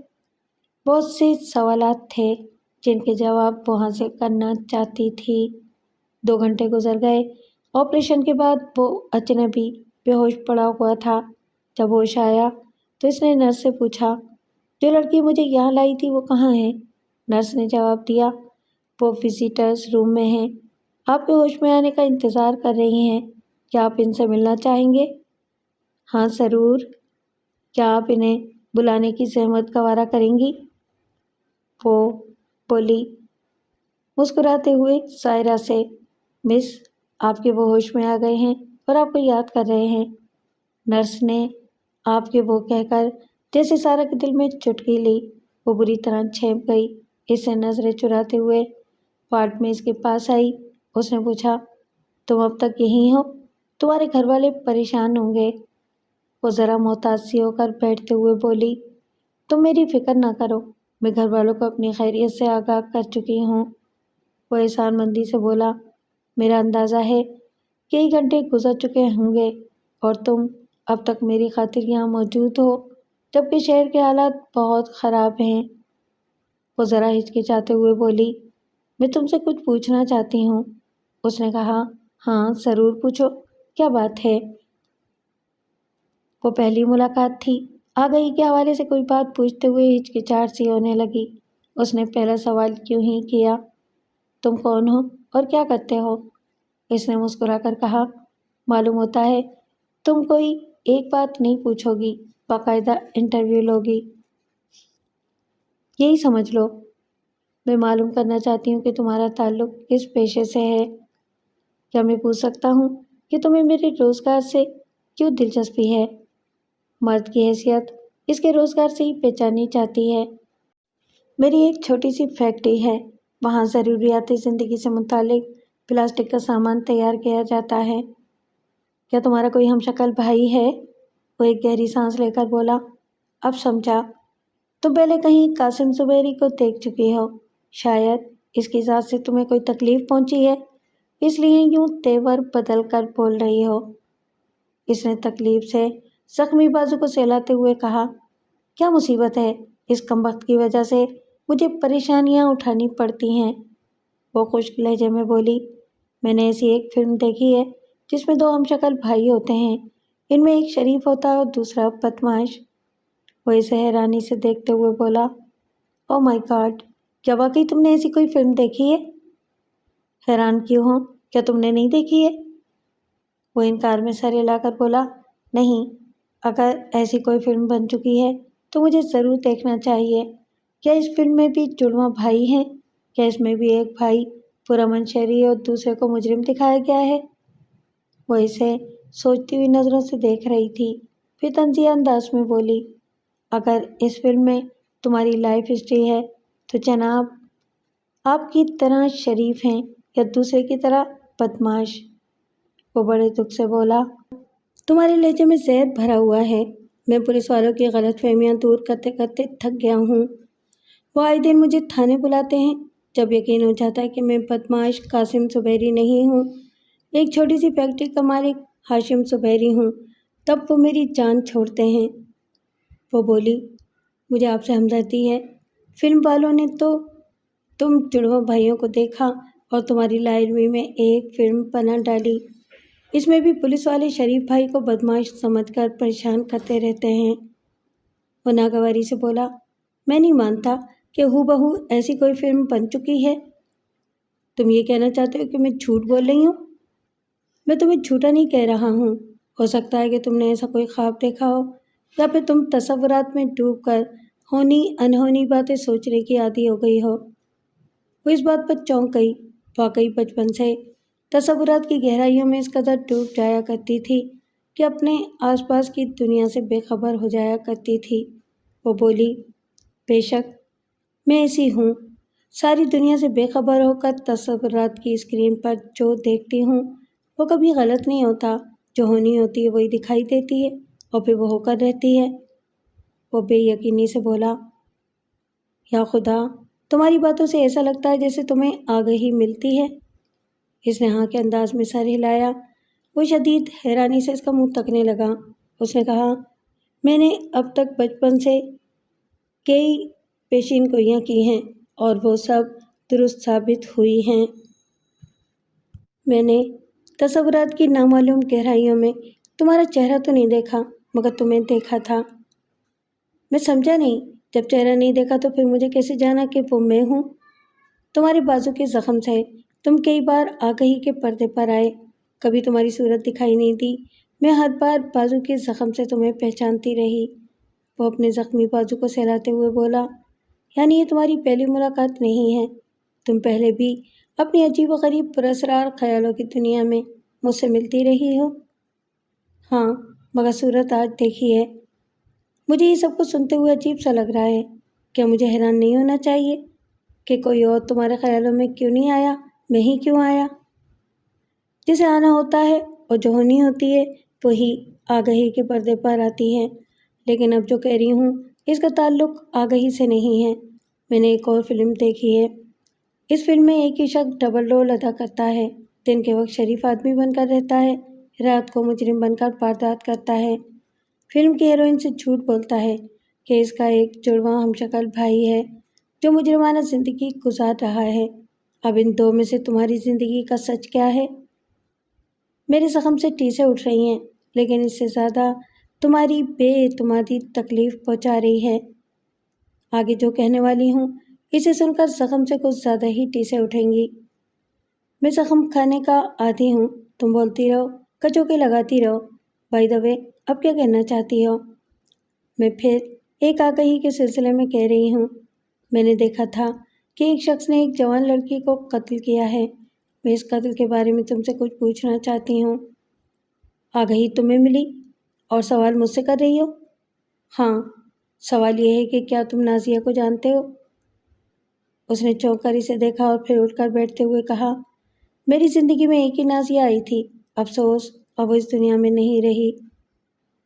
بہت سے سوالات تھے جن کے جواب وہ حاصل کرنا چاہتی تھی۔ 2 گھنٹے گزر گئے۔ آپریشن کے بعد وہ اجنبی بے ہوش پڑا ہوا تھا۔ جب ہوش آیا تو اس نے نرس سے پوچھا، جو لڑکی مجھے یہاں لائی تھی وہ کہاں ہے؟ نرس نے جواب دیا، وہ وزیٹرز روم میں ہیں، آپ کے ہوش میں آنے کا انتظار کر رہی ہیں، کیا آپ ان سے ملنا چاہیں گے؟ ہاں ضرور، کیا آپ انہیں بلانے کی زحمت گوارا کریں گی؟ وہ بولی مسکراتے ہوئے سائرہ سے، مس، آپ کے وہ ہوش میں آ گئے ہیں اور آپ کو یاد کر رہے ہیں۔ نرس نے آپ کے وہ کہہ کر جیسے سارا کے دل میں چٹکی لی۔ وہ بری طرح چھینپ گئی۔ اس سے نظریں چراتے ہوئے وارڈ میں اس کے پاس آئی۔ اس نے پوچھا، تم اب تک یہیں ہو؟ تمہارے گھر والے پریشان ہوں گے۔ وہ ذرا محتاط سی ہو کر بیٹھتے ہوئے بولی، تم میری فکر نہ کرو، میں گھر والوں کو اپنی خیریت سے آگاہ کر چکی ہوں۔ وہ احسان مندی سے بولا، میرا اندازہ ہے کئی گھنٹے گزر چکے ہوں گے اور تم اب تک میری خاطر یہاں موجود ہو، جبکہ شہر کے حالات بہت خراب ہیں۔ وہ ذرا ہچکچاتے ہوئے بولی، میں تم سے کچھ پوچھنا چاہتی ہوں۔ اس نے کہا، ہاں ضرور پوچھو، کیا بات ہے؟ وہ پہلی ملاقات تھی، آگہی کے حوالے سے کوئی بات پوچھتے ہوئے ہچکچاہٹ سی ہونے لگی۔ اس نے پہلا سوال کیوں ہی کیا، تم کون ہو اور کیا کرتے ہو؟ اس نے مسکرا کر کہا، معلوم ہوتا ہے تم کوئی ایک بات نہیں پوچھو گی، باقاعدہ انٹرویو لوگی۔ یہی سمجھ لو۔ میں معلوم کرنا چاہتی ہوں کہ تمہارا تعلق کس پیشے سے ہے۔ کیا میں پوچھ سکتا ہوں کہ تمہیں میرے روزگار سے کیوں دلچسپی ہے؟ مرد کی حیثیت اس کے روزگار سے ہی پہچانی جاتی ہے۔ میری ایک چھوٹی سی فیکٹری ہے، وہاں ضروریات زندگی سے متعلق پلاسٹک کا سامان تیار کیا جاتا ہے۔ کیا تمہارا کوئی ہم شکل بھائی ہے؟ وہ ایک گہری سانس لے کر بولا، اب سمجھا، تم پہلے کہیں قاسم زبیری کو دیکھ چکی ہو، شاید اس کی ذات سے تمہیں کوئی تکلیف پہنچی ہے، اس لیے یوں تیور بدل کر بول رہی ہو۔ اس نے تکلیف سے زخمی بازو کو سہلاتے ہوئے کہا، کیا مصیبت ہے، اس کمبخت کی وجہ سے مجھے پریشانیاں اٹھانی پڑتی ہیں۔ وہ خشک لہجے میں بولی، میں نے ایسی ایک فلم دیکھی ہے جس میں دو ہم شکل بھائی ہوتے ہیں، ان میں ایک شریف ہوتا ہے اور دوسرا بدمعاش۔ وہ اسے حیرانی سے دیکھتے ہوئے بولا، او مائی گاڈ، کیا واقعی تم نے ایسی کوئی فلم دیکھی ہے؟ حیران کیوں ہو، کیا تم نے نہیں دیکھی ہے؟ وہ انکار میں سر ہلا کر بولا، نہیں، اگر ایسی کوئی فلم بن چکی ہے تو مجھے ضرور دیکھنا چاہیے۔ کیا اس فلم میں بھی جڑواں بھائی ہیں؟ کیا اس میں بھی ایک بھائی پرامن شہری ہے اور دوسرے کو مجرم دکھایا گیا ہے؟ وہ اسے سوچتی ہوئی نظروں سے دیکھ رہی تھی، پھر طنزیہ انداز میں بولی، اگر اس فلم میں تمہاری لائف ہسٹری ہے تو جناب آپ کی طرح شریف ہیں یا دوسرے کی طرح بدمعاش؟ وہ بڑے دکھ سے بولا، تمہارے لہجے میں زہر بھرا ہوا ہے، میں پولیس والوں کی غلط فہمیاں دور کرتے کرتے تھک گیا ہوں۔ وہ آئے دن مجھے تھانے بلاتے ہیں، جب یقین ہو جاتا ہے کہ میں بدمعاش قاسم زبیری نہیں ہوں، ایک چھوٹی سی فیکٹری کا مالک ہاشم زبیری ہوں، تب وہ میری جان چھوڑتے ہیں۔ وہ بولی، مجھے آپ سے ہمدردی ہے، فلم والوں نے تو تم جڑواں بھائیوں کو دیکھا اور تمہاری لا علمی میں ایک فلم بنا ڈالی، اس میں بھی پولیس والے شریف بھائی کو بدمعاش سمجھ کر پریشان کرتے رہتے ہیں۔ وہ ناگواری سے بولا، میں نہیں مانتا کہ ہو بہو ایسی کوئی فلم بن چکی ہے۔ تم یہ کہنا چاہتے ہو کہ میں جھوٹ بول رہی ہوں؟ میں تمہیں جھوٹا نہیں کہہ رہا ہوں، ہو سکتا ہے کہ تم نے ایسا کوئی خواب دیکھا ہو یا پھر تم تصورات میں ڈوب کر ہونی انہونی باتیں سوچنے کی عادی ہو گئی ہو۔ وہ اس بات پر چونک گئی، واقعی بچپن سے تصورات کی گہرائیوں میں اس قدر ڈوب جایا کرتی تھی کہ اپنے آس پاس کی دنیا سے بے خبر ہو جایا کرتی تھی۔ وہ بولی، بے شک میں ایسی ہوں، ساری دنیا سے بے خبر ہو کر تصورات کی اسکرین پر جو دیکھتی ہوں وہ کبھی غلط نہیں ہوتا، جو ہونی ہوتی ہے وہی دکھائی دیتی ہے اور پھر وہ ہو کر رہتی ہے۔ وہ بے یقینی سے بولا، یا خدا، تمہاری باتوں سے ایسا لگتا ہے جیسے تمہیں آگہی ملتی ہے۔ اس نے ہاں کے انداز میں سر ہلایا۔ وہ شدید حیرانی سے اس کا منہ تکنے لگا۔ اس نے کہا، میں نے اب تک بچپن سے کئی پیشین گوئیاں کی ہیں اور وہ سب درست ثابت ہوئی ہیں۔ میں نے تصورات کی نامعلوم گہرائیوں میں تمہارا چہرہ تو نہیں دیکھا، مگر تمہیں دیکھا تھا۔ میں سمجھا نہیں، جب چہرہ نہیں دیکھا تو پھر مجھے کیسے جانا کہ وہ میں ہوں؟ تمہارے بازو کے زخم سے تم کئی بار آگہی کے پردے پر آئے، کبھی تمہاری صورت دکھائی نہیں دی، میں ہر بار بازو کے زخم سے تمہیں پہچانتی رہی۔ وہ اپنے زخمی بازو کو سہلاتے ہوئے بولا، یعنی یہ تمہاری پہلی ملاقات نہیں ہے، تم پہلے بھی اپنی عجیب و غریب پراسرار خیالوں کی دنیا میں مجھ سے ملتی رہی ہو؟ ہاں، مگر صورت آج دیکھی ہے۔ مجھے یہ سب کچھ سنتے ہوئے عجیب سا لگ رہا ہے، کیا مجھے حیران نہیں ہونا چاہیے کہ کوئی اور تمہارے خیالوں میں کیوں نہیں آیا، میں ہی کیوں آیا؟ جسے آنا ہوتا ہے اور جو ہونی ہوتی ہے وہی آگہی کے پردے پر آتی ہے، لیکن اب جو کہہ رہی ہوں اس کا تعلق آگہی سے نہیں ہے۔ میں نے ایک اور فلم دیکھی ہے، اس فلم میں ایک ہی شخص ڈبل رول ادا کرتا ہے۔ دن کے وقت شریف آدمی بن کر رہتا ہے، رات کو مجرم بن کر واردات کرتا ہے۔ فلم کی ہیروئن سے جھوٹ بولتا ہے کہ اس کا ایک جڑواں ہمشکل بھائی ہے جو مجرمانہ زندگی گزار رہا ہے۔ اب ان دو میں سے تمہاری زندگی کا سچ کیا ہے؟ میرے زخم سے ٹیسیں اٹھ رہی ہیں، لیکن اس سے زیادہ تمہاری بے اعتمادی تکلیف پہنچا رہی ہے۔ آگے جو کہنے والی ہوں اسے سن کر زخم سے کچھ زیادہ ہی ٹیسیں اٹھیں گی۔ میں زخم کھانے کا عادی ہوں، تم بولتی رہو، کچوکے لگاتی رہو۔ بائی دا وے، اب کیا کہنا چاہتی ہو؟ میں پھر ایک آگہی کے سلسلے میں کہہ رہی ہوں۔ میں نے دیکھا تھا کہ ایک شخص نے ایک جوان لڑکی کو قتل کیا ہے۔ میں اس قتل کے بارے میں تم سے کچھ پوچھنا چاہتی ہوں۔ آگہی تمہیں ملی اور سوال مجھ سے کر رہی ہو؟ ہاں، سوال یہ ہے کہ کیا تم نازیہ کو جانتے ہو؟ اس نے چونک کر اسے دیکھا اور پھر اٹھ کر بیٹھتے ہوئے کہا، میری زندگی میں ایک ہی نازیہ آئی تھی، افسوس اب وہ اس دنیا میں نہیں رہی۔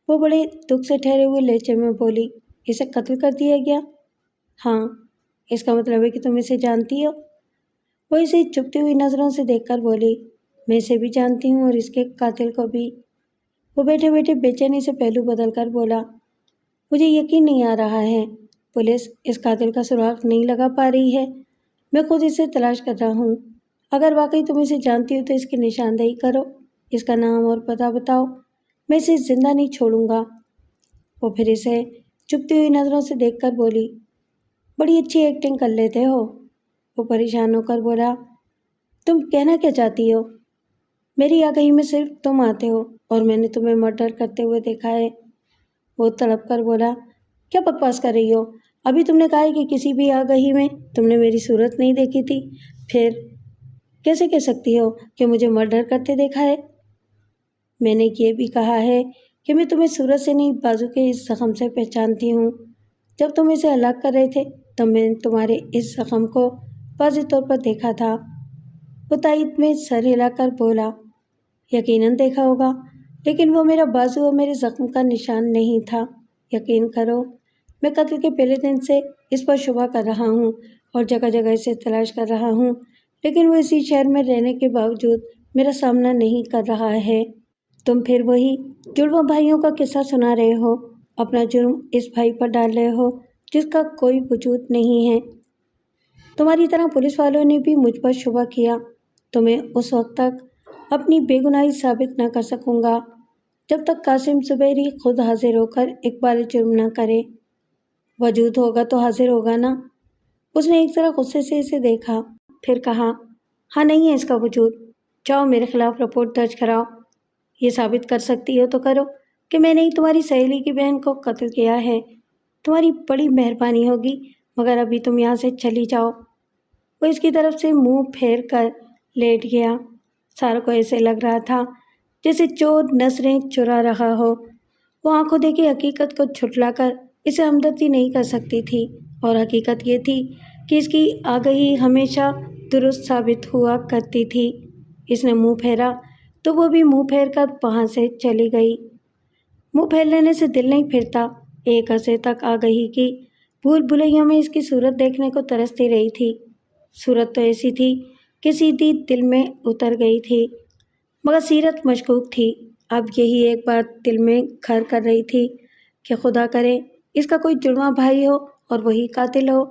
وہ بڑے دکھ سے ٹھہرے ہوئے لہجے میں بولی، اسے قتل کر دیا گیا؟ ہاں، اس کا مطلب ہے کہ تم اسے جانتی ہو؟ وہ اسے چپتی ہوئی نظروں سے دیکھ کر بولی، میں اسے بھی جانتی ہوں اور اس کے قاتل کو بھی۔ وہ بیٹھے بیٹھے بے چینی سے پہلو بدل کر بولا، مجھے یقین نہیں آ رہا ہے، پولیس اس قاتل کا سراغ نہیں لگا پا رہی ہے۔ میں خود اسے تلاش کر رہا ہوں۔ اگر واقعی تم اسے جانتی ہو تو اس کی نشاندہی کرو، اس کا نام اور پتہ بتاؤ، میں اسے زندہ نہیں چھوڑوں گا۔ وہ پھر اسے چپتی ہوئی نظروں سے دیکھ کر بولی، بڑی اچھی ایکٹنگ کر لیتے ہو۔ وہ پریشان ہو کر بولا، تم کہنا کیا چاہتی ہو؟ میری آگہی میں صرف تم آتے ہو اور میں نے تمہیں مرڈر کرتے ہوئے دیکھا ہے۔ وہ تڑپ کر بولا، کیا بکواس کر رہی ہو؟ ابھی تم نے کہا ہے کہ کسی بھی آگہی میں تم نے میری صورت نہیں دیکھی تھی، پھر کیسے کہہ سکتی ہو کہ مجھے مرڈر کرتے دیکھا ہے؟ میں نے یہ بھی کہا ہے کہ میں تمہیں صورت سے نہیں بازو کے اس زخم سے پہچانتی ہوں۔ جب تم اسے ہلاک کر رہے تھے تب میں نے تمہارے اس زخم کو واضح طور پر دیکھا تھا۔ وہ تائید میں سر ہلا کر بولا، یقیناً دیکھا ہوگا، لیکن وہ میرا بازو اور میرے زخم کا نشان نہیں تھا۔ یقین کرو، میں قتل کے پہلے دن سے اس پر شبہ کر رہا ہوں اور جگہ جگہ اسے تلاش کر رہا ہوں، لیکن وہ اسی شہر میں رہنے کے باوجود میرا سامنا نہیں کر رہا ہے۔ تم پھر وہی جڑواں بھائیوں کا قصہ سنا رہے ہو، اپنا جرم اس بھائی پر ڈال رہے ہو جس کا کوئی وجود نہیں ہے۔ تمہاری طرح پولیس والوں نے بھی مجھ پر شبہ کیا۔ تمہیں اس وقت تک اپنی بے گناہی ثابت نہ کر سکوں گا جب تک قاسم زبیری خود حاضر ہو کر اقبال جرم نہ کرے۔ وجود ہوگا تو حاضر ہوگا نا؟ اس نے ایک ذرا غصے سے اسے دیکھا، پھر کہا، ہاں نہیں ہے اس کا وجود، جاؤ میرے خلاف رپورٹ درج کراؤ۔ یہ ثابت کر سکتی ہو تو کرو کہ میں نے ہی تمہاری سہیلی کی بہن کو قتل کیا ہے۔ تمہاری بڑی مہربانی ہوگی، مگر ابھی تم یہاں سے چلی جاؤ۔ وہ اس کی طرف سے منہ پھیر کر لیٹ گیا۔ سارا کو ایسے لگ رہا تھا جیسے چور نظریں چرا رہا ہو۔ وہ آنکھوں دیکھی حقیقت کو جھٹلا کر اسے ہمدردی نہیں کر سکتی تھی، اور حقیقت یہ تھی کہ اس کی آگہی ہمیشہ درست ثابت ہوا کرتی تھی۔ اس نے منہ پھیرا تو وہ بھی منہ پھیر کر وہاں سے چلی گئی۔ منہ پھیر لینے سے دل نہیں پھرتا۔ ایک عرصے تک آگہی کی بھول بھلیوں میں اس کی صورت دیکھنے کو ترستی رہی تھی۔ صورت تو ایسی تھی کہ سیدھی دل میں اتر گئی تھی، مگر سیرت مشکوک تھی۔ اب یہی ایک بات دل میں گھر کر رہی تھی کہ خدا کرے اس کا کوئی جڑواں بھائی ہو اور وہی قاتل ہو،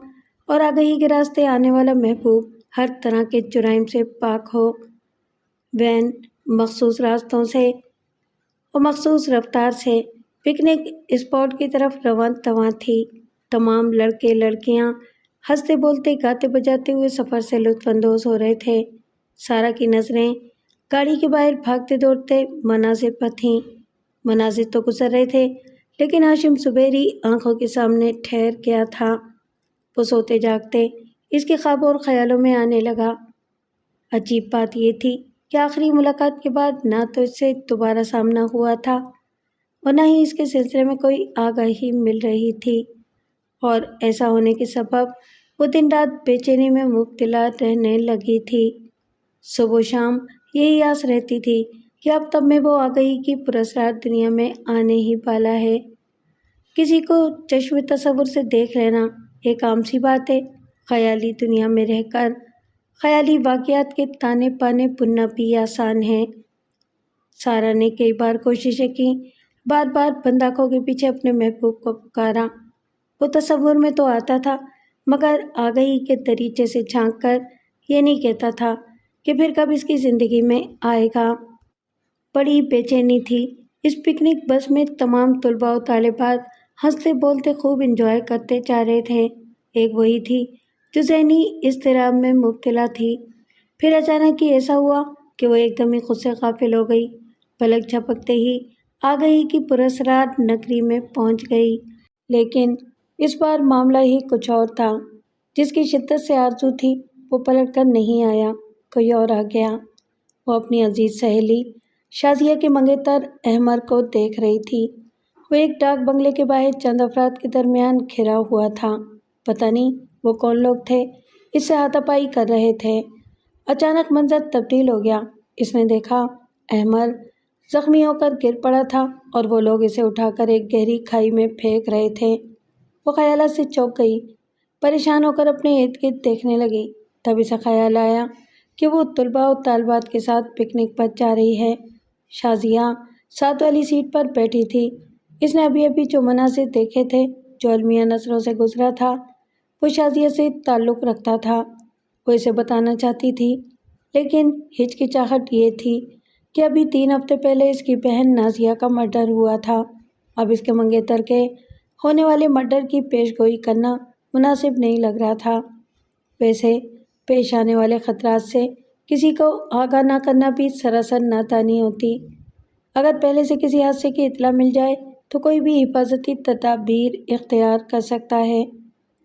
اور آگہی کے راستے آنے والا محبوب ہر طرح کے جرائم سے پاک ہو۔ وین مخصوص راستوں سے اور مخصوص رفتار سے پکنک اسپاٹ کی طرف رواں تواں تھی۔ تمام لڑکے لڑکیاں ہنستے بولتے گاتے بجاتے ہوئے سفر سے لطف اندوز ہو رہے تھے۔ سارا کی نظریں گاڑی کے باہر بھاگتے دوڑتے مناظر پر تھیں۔ مناظر تو گزر رہے تھے، لیکن ہاشم زبیری آنکھوں کے سامنے ٹھہر گیا تھا۔ وہ سوتے جاگتے اس کے خوابوں اور خیالوں میں آنے لگا۔ عجیب بات یہ تھی کہ آخری ملاقات کے بعد نہ تو اس سے دوبارہ سامنا ہوا تھا اور نہ ہی اس کے سلسلے میں کوئی آگاہی مل رہی تھی، اور ایسا ہونے کے سبب وہ دن رات بے چینی میں مبتلا رہنے لگی تھی۔ صبح و شام یہی آس رہتی تھی کہ اب تب میں وہ آگہی کی پراسرار دنیا میں آنے ہی والا ہے۔ کسی کو چشم تصور سے دیکھ لینا ایک عام سی بات ہے، خیالی دنیا میں رہ کر خیالی واقعات کے تانے پانے بننا بھی آسان ہے۔ سارا نے کئی بار کوششیں کی، بار بار بند آنکھوں کے پیچھے اپنے محبوب کو پکارا۔ وہ تصور میں تو آتا تھا، مگر آگہی کے دریچے سے جھانک کر یہ نہیں کہتا تھا کہ پھر کب اس کی زندگی میں آئے گا۔ بڑی بے چینی تھی۔ اس پکنک بس میں تمام طلباء و طالبات ہنستے بولتے خوب انجوائے کرتے جا رہے تھے۔ ایک وہی تھی جو ذہنی اضطراب میں مبتلا تھی۔ پھر اچانک ہی ایسا ہوا کہ وہ ایک دم ہی خود سے غافل ہو گئی، پلک جھپکتے ہی آگہی کی پراسرار نگری میں پہنچ گئی۔ لیکن اس بار معاملہ ہی کچھ اور تھا۔ جس کی شدت سے آرزو تھی وہ پلٹ کر نہیں آیا، کوئی اور آ گیا۔ وہ اپنی عزیز سہیلی شازیہ کے منگیتر احمر کو دیکھ رہی تھی۔ وہ ایک ڈاک بنگلے کے باہر چند افراد کے درمیان گھرا ہوا تھا۔ پتہ نہیں وہ کون لوگ تھے، اس سے ہاتھا پائی کر رہے تھے۔ اچانک منظر تبدیل ہو گیا۔ اس نے دیکھا احمر زخمی ہو کر گر پڑا تھا اور وہ لوگ اسے اٹھا کر ایک گہری کھائی میں پھینک رہے تھے۔ وہ خیالات سے چونک گئی، پریشان ہو کر اپنے ارد گرد دیکھنے لگی۔ تب اسے خیال آیا کہ وہ طلباء و طالبات کے ساتھ پکنک پر جا رہی ہے۔ شازیہ ساتھ والی سیٹ پر بیٹھی تھی۔ اس نے ابھی ابھی جو مناظر دیکھے تھے، جو المیہ نظروں سے گزرا تھا، وہ شازیہ سے تعلق رکھتا تھا۔ وہ اسے بتانا چاہتی تھی، لیکن ہچکچاہٹ یہ تھی کہ ابھی 3 ہفتے پہلے اس کی بہن نازیہ کا مرڈر ہوا تھا۔ اب اس کے منگیتر کے ہونے والے مرڈر کی پیش گوئی کرنا مناسب نہیں لگ رہا تھا۔ ویسے پیش آنے والے خطرات سے کسی کو آگاہ نہ کرنا بھی سراسر نادانی ہوتی۔ اگر پہلے سے کسی حادثے کی اطلاع مل جائے تو کوئی بھی حفاظتی تدابیر اختیار کر سکتا ہے۔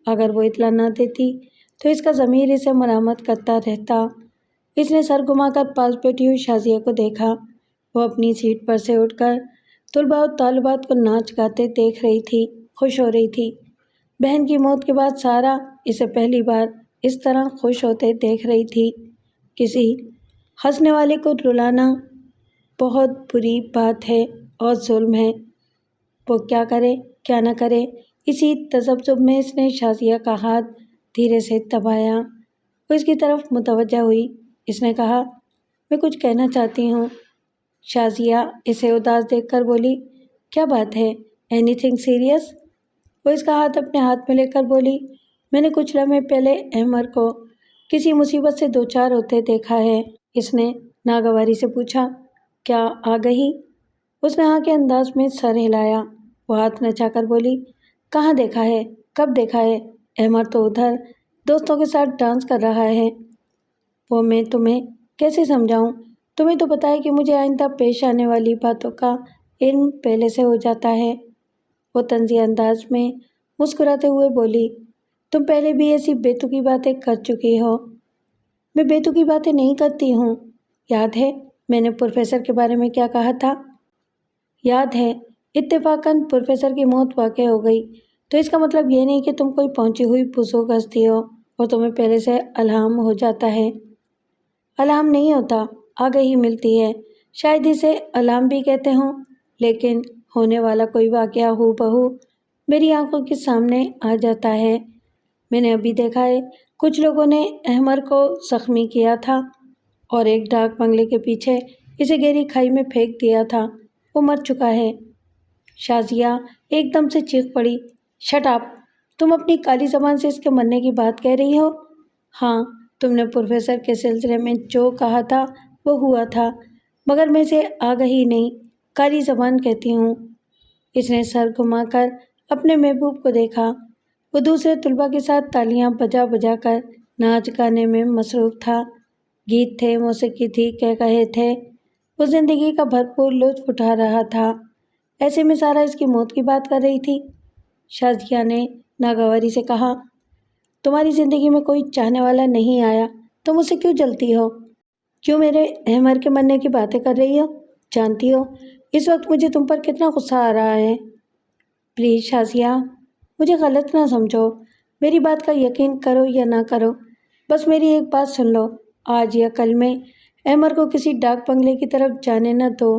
اگر وہ اطلاع نہ دیتی تو اس کا ضمیر اسے ملامت کرتا رہتا۔ اس نے سر گھما کر پاس بیٹھی ہوئی شازیہ کو دیکھا۔ وہ اپنی سیٹ پر سے اٹھ کر طلباء و طالبات کو ناچ گاتے دیکھ رہی تھی، خوش ہو رہی تھی۔ بہن کی موت کے بعد سارا اسے پہلی بار اس طرح خوش ہوتے دیکھ رہی تھی۔ کسی ہنسنے والے کو رلانا بہت بری بات ہے اور ظلم ہے۔ وہ کیا کرے کیا نہ کرے، اسی تذبذب میں اس نے شازیہ کا ہاتھ دھیرے سے دبایا۔ وہ اس کی طرف متوجہ ہوئی۔ اس نے کہا، میں کچھ کہنا چاہتی ہوں۔ شازیہ اسے اداس دیکھ کر بولی، کیا بات ہے؟ Any thing serious? وہ اس کا ہاتھ اپنے ہاتھ میں لے کر بولی، میں نے کچھ لمحے پہلے احمر کو کسی مصیبت سے دوچار ہوتے دیکھا ہے۔ اس نے ناگواری سے پوچھا، کیا آگہی؟ اس نے ہاں کے انداز میں سر ہلایا۔ وہ ہاتھ نچا کر بولی، کہاں دیکھا ہے؟ کب دیکھا ہے؟ احمر تو ادھر دوستوں کے ساتھ ڈانس کر رہا ہے۔ وہ میں تمہیں کیسے سمجھاؤں؟ تمہیں تو پتہ ہے کہ مجھے آئندہ پیش آنے والی باتوں کا علم پہلے سے ہو جاتا ہے۔ وہ طنزی انداز میں مسکراتے ہوئے بولی، تم پہلے بھی ایسی بیتوکی باتیں کر چکی ہو۔ میں بیتوکی باتیں نہیں کرتی ہوں۔ یاد ہے میں نے پروفیسر کے بارے میں کیا کہا تھا؟ یاد ہے، اتفاقاً پروفیسر کی موت واقع ہو گئی، تو اس کا مطلب یہ نہیں کہ تم کوئی پہنچی ہوئی بزرگ ہستی ہو اور تمہیں پہلے سے الہام ہو جاتا ہے۔ الہام نہیں ہوتا، آگہی ملتی ہے۔ شاید اسے الہام بھی کہتے ہوں، لیکن ہونے والا کوئی واقعہ ہو بہو میری آنکھوں کے سامنے آ جاتا ہے۔ میں نے ابھی دیکھا ہے، کچھ لوگوں نے احمر کو زخمی کیا تھا اور ایک ڈاک بنگلے کے پیچھے اسے گہری کھائی میں پھینک دیا تھا۔ وہ مر چکا ہے۔ شازیہ ایک دم سے چیخ پڑی، شٹ اپ! تم اپنی کالی زبان سے اس کے مرنے کی بات کہہ رہی ہو؟ ہاں، تم نے پروفیسر کے سلسلے میں جو کہا تھا وہ ہوا تھا، مگر میں اسے آگہی نہیں، کالی زبان کہتی ہوں۔ اس نے سر گھما کر اپنے محبوب کو دیکھا۔ وہ دوسرے طلباء کے ساتھ تالیاں بجا بجا کر ناچ گانے میں مصروف تھا۔ گیت تھے، موسیقی تھی، قہقہے تھے۔ وہ زندگی کا بھرپور لطف اٹھا رہا تھا۔ ایسے میں سارا اس کی موت کی بات کر رہی تھی۔ شازیہ نے ناگواری سے کہا، تمہاری زندگی میں کوئی چاہنے والا نہیں آیا، تم اسے کیوں جلتی ہو؟ کیوں میرے احمر کے مرنے کی باتیں کر رہی ہو؟ جانتی ہو اس وقت مجھے تم پر کتنا غصہ آ رہا ہے؟ پلیز شازیہ، مجھے غلط نہ سمجھو، میری بات کا یقین کرو یا نہ کرو، بس میری ایک بات سن لو، آج یا کل میں احمر کو کسی ڈاک بنگلے کی طرف جانے نہ دو۔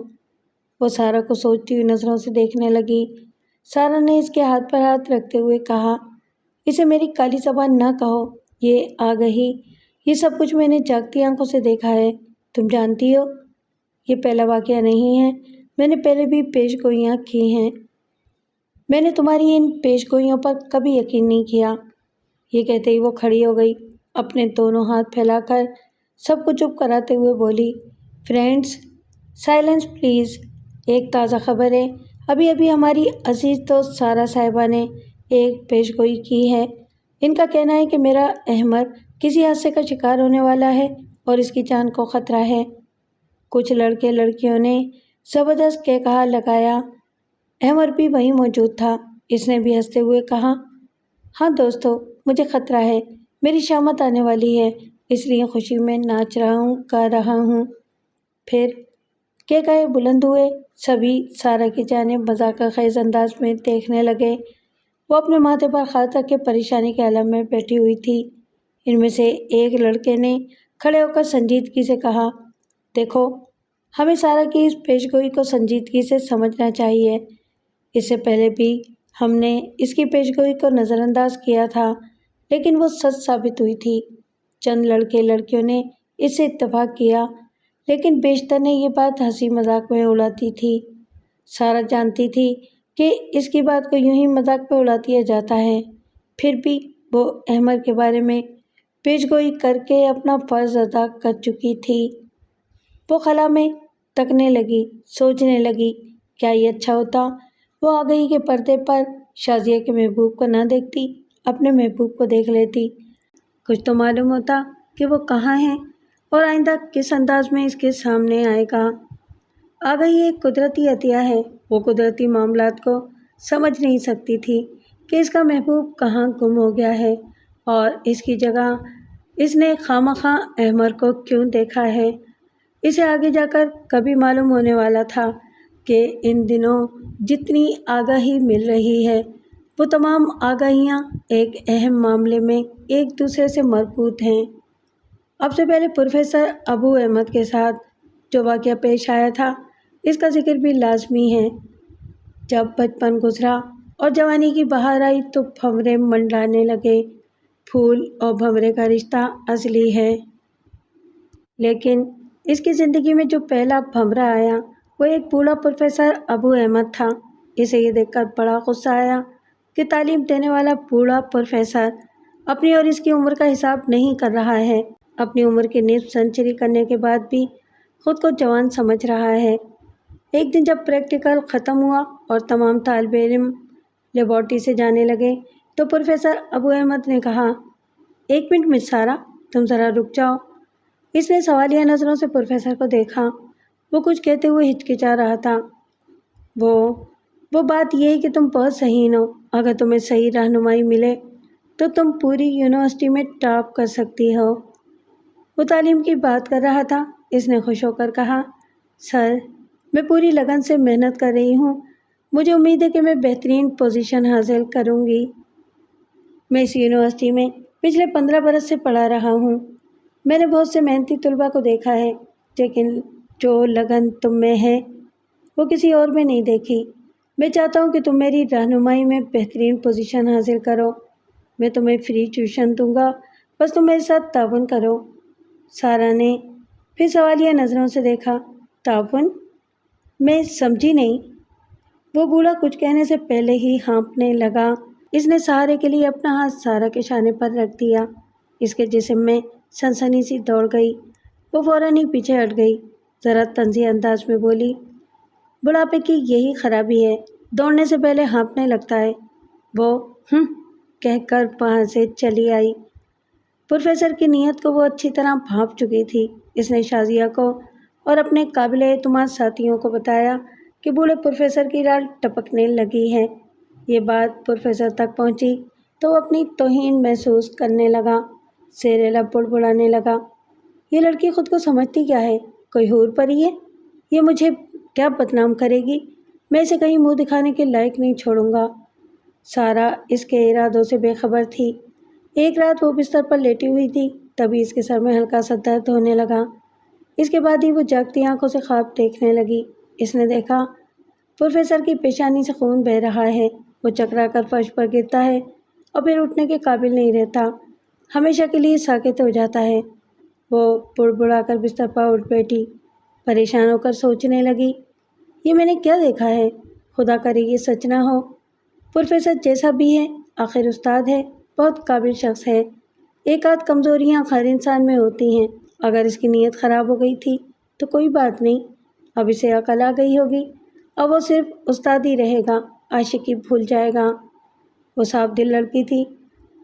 وہ سارا کو سوچتی ہوئی نظروں سے دیکھنے لگی۔ سارا نے اس کے ہاتھ پر ہاتھ رکھتے ہوئے کہا، اسے میری کالی زبان نہ کہو، یہ آگہی یہ سب کچھ میں نے جاگتی آنکھوں سے دیکھا ہے۔ تم جانتی ہو یہ پہلا واقعہ نہیں ہے، میں نے پہلے بھی پیش گوئیاں کی ہیں۔ میں نے تمہاری ان پیش گوئیوں پر کبھی یقین نہیں کیا۔ یہ کہتے ہی وہ کھڑی ہو گئی، اپنے دونوں ہاتھ پھیلا کر سب کو چپ کراتے ہوئے بولی، فرینڈز سائلنس پلیز۔ ایک تازہ خبر ہے، ابھی ابھی ہماری عزیز دوست سارہ صاحبہ نے ایک پیش گوئی کی ہے۔ ان کا کہنا ہے کہ میرا احمر کسی حادثے کا شکار ہونے والا ہے اور اس کی جان کو خطرہ ہے۔ کچھ لڑکے لڑکیوں نے زبردست کہا لگایا۔ احمر بھی وہیں موجود تھا، اس نے بھی ہنستے ہوئے کہا، ہاں دوستو، مجھے خطرہ ہے، میری شامت آنے والی ہے، اس لیے خوشی میں ناچ رہا ہوں، گا رہا ہوں۔ پھر کہے بلند ہوئے، سبھی سارہ کی جانب مذاق خیز انداز میں دیکھنے لگے۔ وہ اپنے ماتھے پر ہاتھ رکھ کے پریشانی کے عالم میں بیٹھی ہوئی تھی۔ ان میں سے ایک لڑکے نے کھڑے ہو کر سنجیدگی سے کہا، دیکھو، ہمیں سارہ کی اس پیش گوئی کو سنجیدگی سے سمجھنا چاہیے۔ اس سے پہلے بھی ہم نے اس کی پیش گوئی کو نظر انداز کیا تھا، لیکن وہ سچ ثابت ہوئی تھی۔ چند لڑکے لڑکیوں نے اس سے اتفاق کیا، لیکن بیشتر نے یہ بات ہنسی مذاق میں اڑا دی تھی۔ سارہ جانتی تھی کہ اس کی بات کو یوں ہی مذاق میں اڑا دیا جاتا ہے، پھر بھی وہ احمر کے بارے میں پیش گوئی کر کے اپنا فرض ادا کر چکی تھی۔ وہ خلا میں تکنے لگی، سوچنے لگی، کیا یہ اچھا ہوتا وہ آگہی کے پردے پر شازیہ کے محبوب کو نہ دیکھتی، اپنے محبوب کو دیکھ لیتی۔ کچھ تو معلوم ہوتا کہ وہ کہاں ہے اور آئندہ کس انداز میں اس کے سامنے آئے گا۔ آگہی ایک قدرتی عطیہ ہے، وہ قدرتی معاملات کو سمجھ نہیں سکتی تھی کہ اس کا محبوب کہاں گم ہو گیا ہے اور اس کی جگہ اس نے خواہ احمر کو کیوں دیکھا ہے۔ اسے آگے جا کر کبھی معلوم ہونے والا تھا کہ ان دنوں جتنی آگاہی مل رہی ہے، وہ تمام آگاہیاں ایک اہم معاملے میں ایک دوسرے سے مربوط ہیں۔ اب سے پہلے پروفیسر ابو احمد کے ساتھ جو واقعہ پیش آیا تھا، اس کا ذکر بھی لازمی ہے۔ جب بچپن گزرا اور جوانی کی بہار آئی تو بھنورے منڈلانے لگے۔ پھول اور بھنورے کا رشتہ ازلی ہے، لیکن اس کی زندگی میں جو پہلا بھنورا آیا وہ ایک بوڑھا پروفیسر ابو احمد تھا۔ اسے یہ دیکھ کر بڑا غصہ آیا کہ تعلیم دینے والا بوڑھا پروفیسر اپنی اور اس کی عمر کا حساب نہیں کر رہا ہے، اپنی عمر کی نصف سنچری کرنے کے بعد بھی خود کو جوان سمجھ رہا ہے۔ ایک دن جب پریکٹیکل ختم ہوا اور تمام طالب علم لیبارٹری سے جانے لگے تو پروفیسر ابو احمد نے کہا، ایک منٹ مس سارہ، تم ذرا رک جاؤ۔ اس نے سوالیہ نظروں سے پروفیسر کو دیکھا۔ وہ کچھ کہتے ہوئے ہچکچا رہا تھا۔ وہ بات یہ ہے کہ تم بہت ذہین ہو، اگر تمہیں صحیح رہنمائی ملے تو تم پوری یونیورسٹی میں ٹاپ کر سکتی ہو۔ وہ تعلیم کی بات کر رہا تھا۔ اس نے خوش ہو کر کہا، سر، میں پوری لگن سے محنت کر رہی ہوں، مجھے امید ہے کہ میں بہترین پوزیشن حاصل کروں گی۔ میں اس یونیورسٹی میں پچھلے 15 برس سے پڑھا رہا ہوں۔ میں نے بہت سے محنتی طلباء کو دیکھا ہے، لیکن جو لگن تم میں ہے وہ کسی اور میں نہیں دیکھی۔ میں چاہتا ہوں کہ تم میری رہنمائی میں بہترین پوزیشن حاصل کرو۔ میں تمہیں فری ٹیوشن دوں گا، بس تم میرے ساتھ تعاون کرو۔ سارہ نے پھر سوالیہ نظروں سے دیکھا۔ تعاون؟ میں سمجھی نہیں۔ وہ بوڑھا کچھ کہنے سے پہلے ہی ہانپنے لگا۔ اس نے سہارے کے لیے اپنا ہاتھ سارہ کے شانے پر رکھ دیا۔ اس کے جسم میں سنسنی سی دوڑ گئی۔ وہ فوراً ہی پیچھے ہٹ گئی، ذرا طنزی انداز میں بولی، بڑھاپے کی یہی خرابی ہے، دوڑنے سے پہلے ہانپنے لگتا ہے۔ وہ کہہ کر وہاں سے چلی آئی۔ پروفیسر کی نیت کو وہ اچھی طرح بھانپ چکی تھی۔ اس نے شازیہ کو اور اپنے قابل اعتماد ساتھیوں کو بتایا کہ بوڑھے پروفیسر کی رال ٹپکنے لگی ہے۔ یہ بات پروفیسر تک پہنچی تو وہ اپنی توہین محسوس کرنے لگا، زیر لب بڑبڑانے لگا، یہ لڑکی خود کو سمجھتی کیا ہے، کوئی حور پری ہے؟ یہ مجھے کیا بدنام کرے گی؟ میں اسے کہیں منہ دکھانے کے لائق نہیں چھوڑوں گا۔ سارہ اس کے ارادوں سے بے خبر تھی۔ ایک رات وہ بستر پر لیٹی ہوئی تھی، تبھی اس کے سر میں ہلکا سا درد ہونے لگا۔ اس کے بعد ہی وہ جاگتی آنکھوں سے خواب دیکھنے لگی۔ اس نے دیکھا پروفیسر کی پیشانی سے خون بہہ رہا ہے، وہ چکرا کر فرش پر گرتا ہے اور پھر اٹھنے کے قابل نہیں رہتا۔ ہمیشہ کے لیے ساکت ہو جاتا ہے۔ وہ بڑبڑا کر بستر پر اٹھ بیٹھی، پریشان ہو کر سوچنے لگی، یہ میں نے کیا دیکھا ہے؟ خدا کرے یہ سچ نہ ہو۔ پروفیسر جیسا بھی ہے آخر استاد ہے، بہت قابل شخص ہے۔ ایک آدھ کمزوریاں ہر انسان میں ہوتی ہیں، اگر اس کی نیت خراب ہو گئی تھی تو کوئی بات نہیں، اب اسے عقل آ گئی ہوگی، اب وہ صرف استاد ہی رہے گا، عاشقی بھول جائے گا۔ وہ صاف دل لڑکی تھی،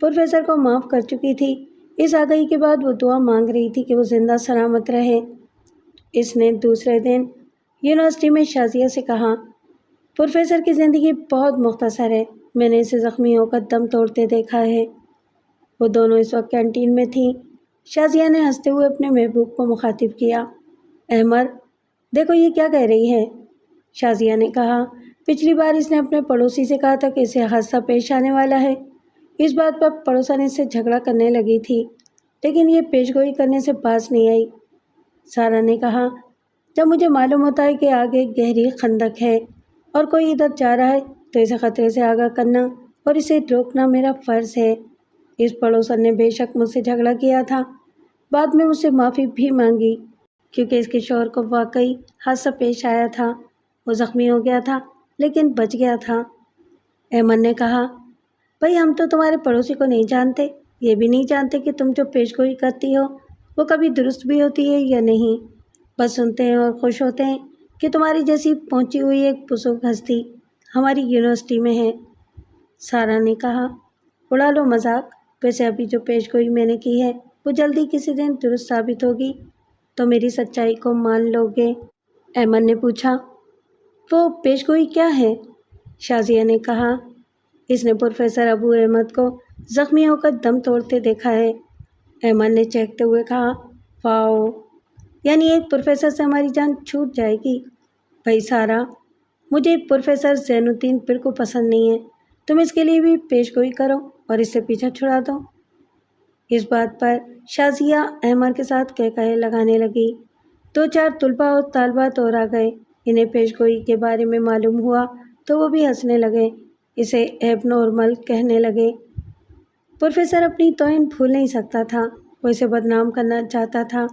پروفیسر کو معاف کر چکی تھی۔ اس آگہی کے بعد وہ دعا مانگ رہی تھی کہ وہ زندہ سلامت رہے۔ اس نے دوسرے دن یونیورسٹی میں شازیہ سے کہا، پروفیسر کی زندگی بہت مختصر ہے، میں نے اسے زخمی ہو کر دم توڑتے دیکھا ہے۔ وہ دونوں اس وقت کینٹین میں تھیں۔ شازیہ نے ہنستے ہوئے اپنے محبوب کو مخاطب کیا، احمر دیکھو یہ کیا کہہ رہی ہے۔ شازیہ نے کہا، پچھلی بار اس نے اپنے پڑوسی سے کہا تھا کہ اسے حادثہ پیش آنے والا ہے۔ اس بات پر پڑوسن اس سے جھگڑا کرنے لگی تھی، لیکن یہ پیش گوئی کرنے سے باز نہیں آئی۔ سارا نے کہا، جب مجھے معلوم ہوتا ہے کہ آگے گہری خندق ہے اور کوئی ادھر جا رہا ہے تو اسے خطرے سے آگاہ کرنا اور اسے روکنا میرا فرض ہے۔ اس پڑوسن نے بے شک مجھ سے جھگڑا کیا تھا، بعد میں مجھ سے معافی بھی مانگی، کیونکہ اس کے شوہر کو واقعی حادثہ پیش آیا تھا، وہ زخمی ہو گیا تھا لیکن بچ گیا تھا۔ احمد نے کہا، بھائی ہم تو تمہارے پڑوسی کو نہیں جانتے، یہ بھی نہیں جانتے کہ تم جو پیش گوئی کرتی ہو وہ کبھی درست بھی ہوتی ہے یا نہیں، بس سنتے ہیں اور خوش ہوتے ہیں کہ تمہاری جیسی پہنچی ہوئی ایک بزرگ ہستی ہماری یونیورسٹی میں ہے۔ سارا نے کہا، اڑا لو مذاق، ویسے ابھی جو پیش گوئی میں نے کی ہے وہ جلدی کسی دن درست ثابت ہوگی تو میری سچائی کو مان لو گے۔ احمد نے پوچھا، وہ پیش گوئی کیا ہے؟ شازیہ نے کہا، اس نے پروفیسر ابو احمد کو زخمی ہو کر دم توڑتے دیکھا ہے۔ احمد نے چہکتے ہوئے کہا، واو، یعنی ایک پروفیسر سے ہماری جان چھوٹ جائے گی۔ بھائی سارا، مجھے پروفیسر زین الدین بالکل پسند نہیں ہے، تم اس کے لیے بھی پیش گوئی کرو اور اس سے پیچھا چھڑا دو۔ اس بات پر شازیہ احمد کے ساتھ قہقہے لگانے لگی۔ دو چار طلباء اور طالبات اور آ گئے، انہیں پیش گوئی کے بارے میں معلوم ہوا تو وہ بھی ہنسنے لگے، اسے ایب نارمل کہنے لگے۔ پروفیسر اپنی توہین بھول نہیں سکتا تھا، وہ اسے بدنام کرنا چاہتا تھا۔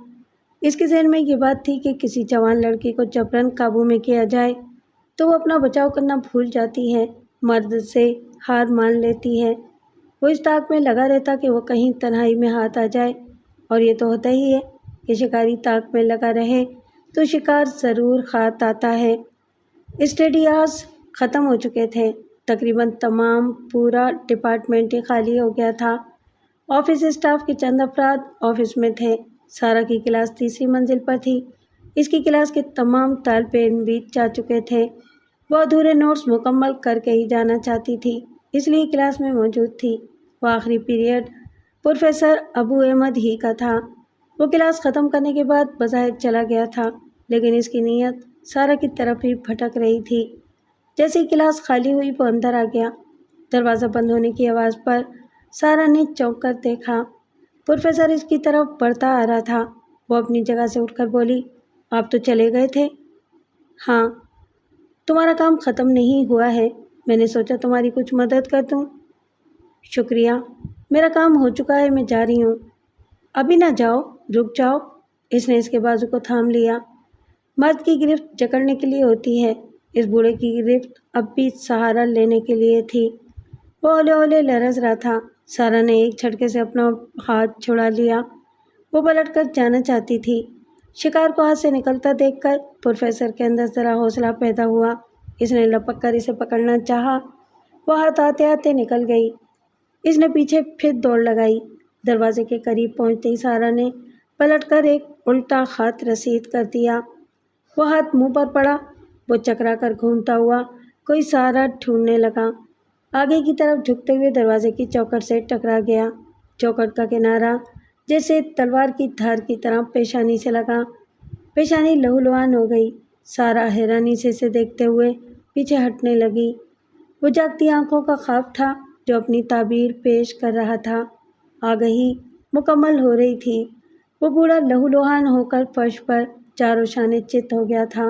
اس کے ذہن میں یہ بات تھی کہ کسی جوان لڑکی کو جبراً قابو میں کیا جائے تو وہ اپنا بچاؤ کرنا بھول جاتی ہے، مرد سے ہار مان لیتی ہے۔ وہ اس تاک میں لگا رہتا کہ وہ کہیں تنہائی میں ہاتھ آ جائے، اور یہ تو ہوتا ہی ہے کہ شکاری تاک میں لگا رہے تو شکار ضرور ہاتھ آتا ہے۔ اسٹڈی آورز ختم ہو چکے تھے، تقریباً تمام پورا ڈپارٹمنٹ ہی خالی ہو گیا تھا۔ آفس اسٹاف کے چند افراد آفس میں تھے۔ سارا کی کلاس تیسری منزل پر تھی، اس کی کلاس کے تمام طالب علم بھی جا چکے تھے۔ وہ ادھورے نوٹس مکمل کر کے ہی جانا چاہتی تھی، اس لیے کلاس میں موجود تھی۔ وہ آخری پیریڈ پروفیسر ابو احمد ہی کا تھا۔ وہ کلاس ختم کرنے کے بعد بظاہر چلا گیا تھا، لیکن اس کی نیت سارا کی طرف ہی بھٹک رہی تھی۔ جیسے ہی کلاس خالی ہوئی وہ اندر آ گیا۔ دروازہ بند ہونے کی آواز پر سارا نے چونک کر دیکھا، پروفیسر اس کی طرف بڑھتا آ رہا تھا۔ وہ اپنی جگہ سے اٹھ کر بولی، آپ تو چلے گئے تھے؟ ہاں، تمہارا کام ختم نہیں ہوا ہے، میں نے سوچا تمہاری کچھ مدد کر دوں۔ شکریہ، میرا کام ہو چکا ہے، میں جا رہی ہوں۔ ابھی نہ جاؤ، رک جاؤ، اس نے اس کے بازو کو تھام لیا۔ مرد کی گرفت جکڑنے کے لیے ہوتی ہے، اس بوڑھے کی گرفت اب بھی سہارا لینے کے لیے تھی۔ وہ ہولے ہولے لرز رہا تھا۔ سارا نے ایک جھٹکے سے اپنا ہاتھ چھڑا لیا۔ وہ پلٹ کر جانا چاہتی تھی۔ شکار کو ہاتھ سے نکلتا دیکھ کر پروفیسر کے اندر ذرا حوصلہ پیدا ہوا، اس نے لپک کر اسے پکڑنا چاہا۔ وہ ہاتھ آتے آتے نکل گئی۔ اس نے پیچھے پھر دوڑ لگائی۔ دروازے کے قریب پہنچتے ہی سارا نے پلٹ کر ایک الٹا ہاتھ رسید کر دیا۔ وہ ہاتھ منہ پر پڑا۔ وہ چکرا کر گھومتا ہوا کوئی سہارا ڈھونڈنے لگا۔ آگے کی طرف جھکتے ہوئے دروازے کی چوکھٹ سے ٹکرا گیا۔ چوکھٹ کا کنارہ جیسے تلوار کی دھار کی طرح پیشانی سے لگا۔ پیشانی لہولہان ہو گئی۔ سارا حیرانی سے اسے دیکھتے ہوئے پیچھے ہٹنے لگی۔ وہ جاگتی آنکھوں کا خواب تھا جو اپنی تعبیر پیش کر رہا تھا۔ آگہی مکمل ہو رہی تھی۔ وہ بوڑھا لہولہان ہو کر فرش پر چاروں شانے چت ہو گیا تھا۔